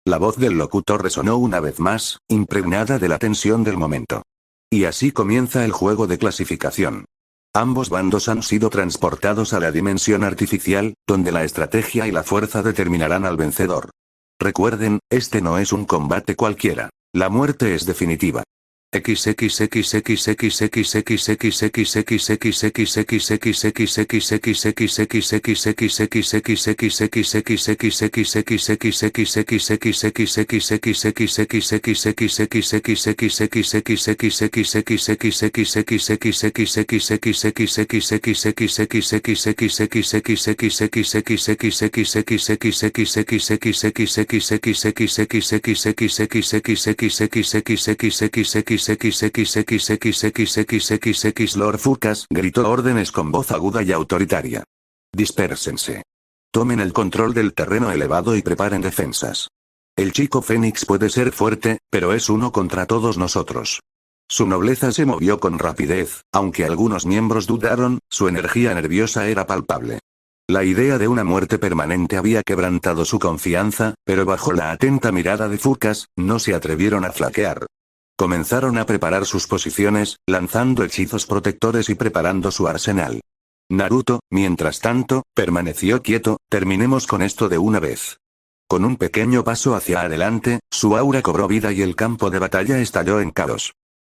La voz del locutor resonó una vez más, impregnada de la tensión del momento. Y así comienza el juego de clasificación. Ambos bandos han sido transportados a la dimensión artificial, donde la estrategia y la fuerza determinarán al vencedor. Recuerden, este no es un combate cualquiera. La muerte es definitiva. Lord Fukas gritó órdenes con voz aguda y autoritaria. Dispérsense. Tomen el control del terreno elevado y preparen defensas. El chico Fénix puede ser fuerte, pero es uno contra todos nosotros. Su nobleza se movió con rapidez, aunque algunos miembros dudaron, su energía nerviosa era palpable. La idea de una muerte permanente había quebrantado su confianza, pero bajo la atenta mirada de Fukas, no se atrevieron a flaquear. Comenzaron a preparar sus posiciones, lanzando hechizos protectores y preparando su arsenal. Naruto, mientras tanto, permaneció quieto, terminemos con esto de una vez. Con un pequeño paso hacia adelante, su aura cobró vida y el campo de batalla estalló en caos.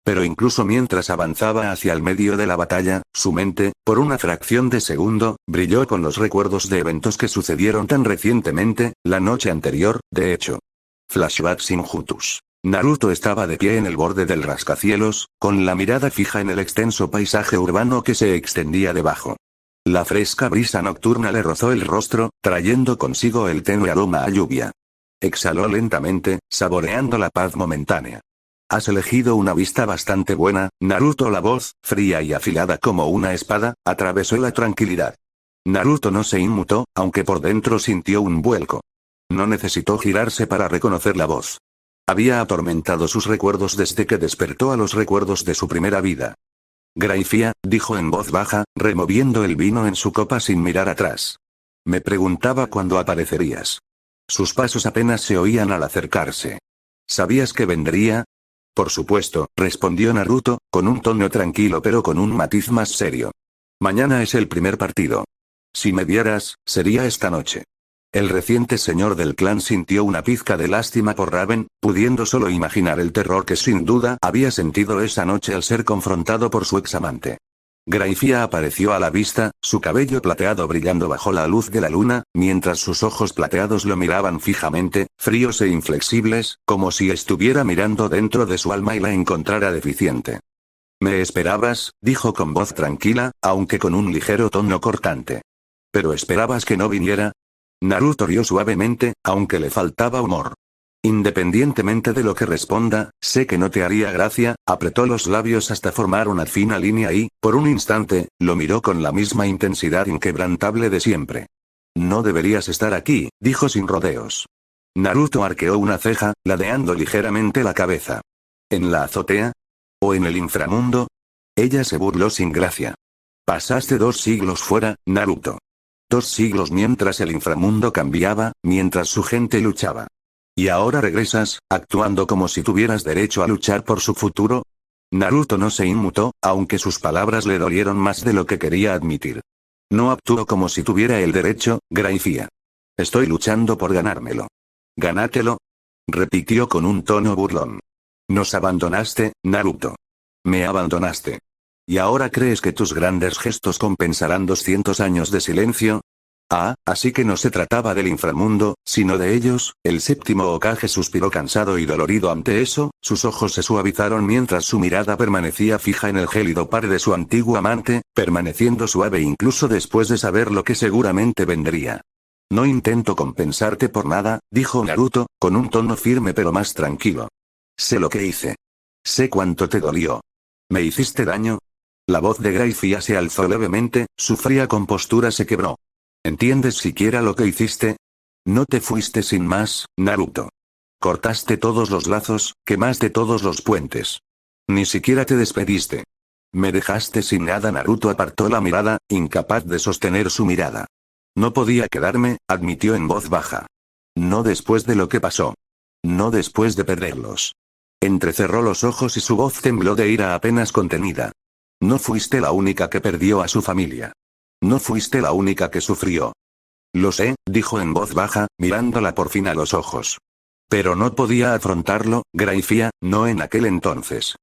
Pero incluso mientras avanzaba hacia el medio de la batalla, su mente, por una fracción de segundo, brilló con los recuerdos de eventos que sucedieron tan recientemente, la noche anterior, de hecho. Flashback Sinjutus. Naruto estaba de pie en el borde del rascacielos, con la mirada fija en el extenso paisaje urbano que se extendía debajo. La fresca brisa nocturna le rozó el rostro, trayendo consigo el tenue aroma a lluvia. Exhaló lentamente, saboreando la paz momentánea. Has elegido una vista bastante buena, Naruto. La voz, fría y afilada como una espada, atravesó la tranquilidad. Naruto no se inmutó, aunque por dentro sintió un vuelco. No necesitó girarse para reconocer la voz. Había atormentado sus recuerdos desde que despertó a los recuerdos de su primera vida. Graifía, dijo en voz baja, removiendo el vino en su copa sin mirar atrás. Me preguntaba cuándo aparecerías. Sus pasos apenas se oían al acercarse. ¿Sabías que vendría? Por supuesto, respondió Naruto, con un tono tranquilo pero con un matiz más serio. Mañana es el primer partido. Si me vieras, sería esta noche. El reciente señor del clan sintió una pizca de lástima por Raven, pudiendo solo imaginar el terror que sin duda había sentido esa noche al ser confrontado por su examante. Graifía apareció a la vista, su cabello plateado brillando bajo la luz de la luna, mientras sus ojos plateados lo miraban fijamente, fríos e inflexibles, como si estuviera mirando dentro de su alma y la encontrara deficiente. «¿Me esperabas?», dijo con voz tranquila, aunque con un ligero tono cortante. «¿Pero esperabas que no viniera?». Naruto rió suavemente, aunque le faltaba humor. Independientemente de lo que responda, sé que no te haría gracia, apretó los labios hasta formar una fina línea y, por un instante, lo miró con la misma intensidad inquebrantable de siempre. No deberías estar aquí, dijo sin rodeos. Naruto arqueó una ceja, ladeando ligeramente la cabeza. ¿En la azotea? ¿O en el inframundo? Ella se burló sin gracia. Pasaste 2 siglos fuera, Naruto. 2 siglos mientras el inframundo cambiaba, mientras su gente luchaba. ¿Y ahora regresas, actuando como si tuvieras derecho a luchar por su futuro? Naruto no se inmutó, aunque sus palabras le dolieron más de lo que quería admitir. No actúo como si tuviera el derecho, Graifía. Estoy luchando por ganármelo. ¿Ganátelo? Repitió con un tono burlón. Nos abandonaste, Naruto. Me abandonaste. ¿Y ahora crees que tus grandes gestos compensarán 200 años de silencio? Ah, así que no se trataba del inframundo, sino de ellos. El séptimo Hokage suspiró cansado y dolorido ante eso, sus ojos se suavizaron mientras su mirada permanecía fija en el gélido par de su antiguo amante, permaneciendo suave incluso después de saber lo que seguramente vendría. No intento compensarte por nada, dijo Naruto, con un tono firme pero más tranquilo. Sé lo que hice. Sé cuánto te dolió. ¿Me hiciste daño? La voz de Graifía se alzó levemente, su fría compostura se quebró. ¿Entiendes siquiera lo que hiciste? No te fuiste sin más, Naruto. Cortaste todos los lazos, quemaste todos los puentes. Ni siquiera te despediste. Me dejaste sin nada. Naruto apartó la mirada, incapaz de sostener su mirada. No podía quedarme, admitió en voz baja. No después de lo que pasó. No después de perderlos. Entrecerró los ojos y su voz tembló de ira apenas contenida. No fuiste la única que perdió a su familia. No fuiste la única que sufrió. Lo sé, dijo en voz baja, mirándola por fin a los ojos. Pero no podía afrontarlo, Graifía, no en aquel entonces.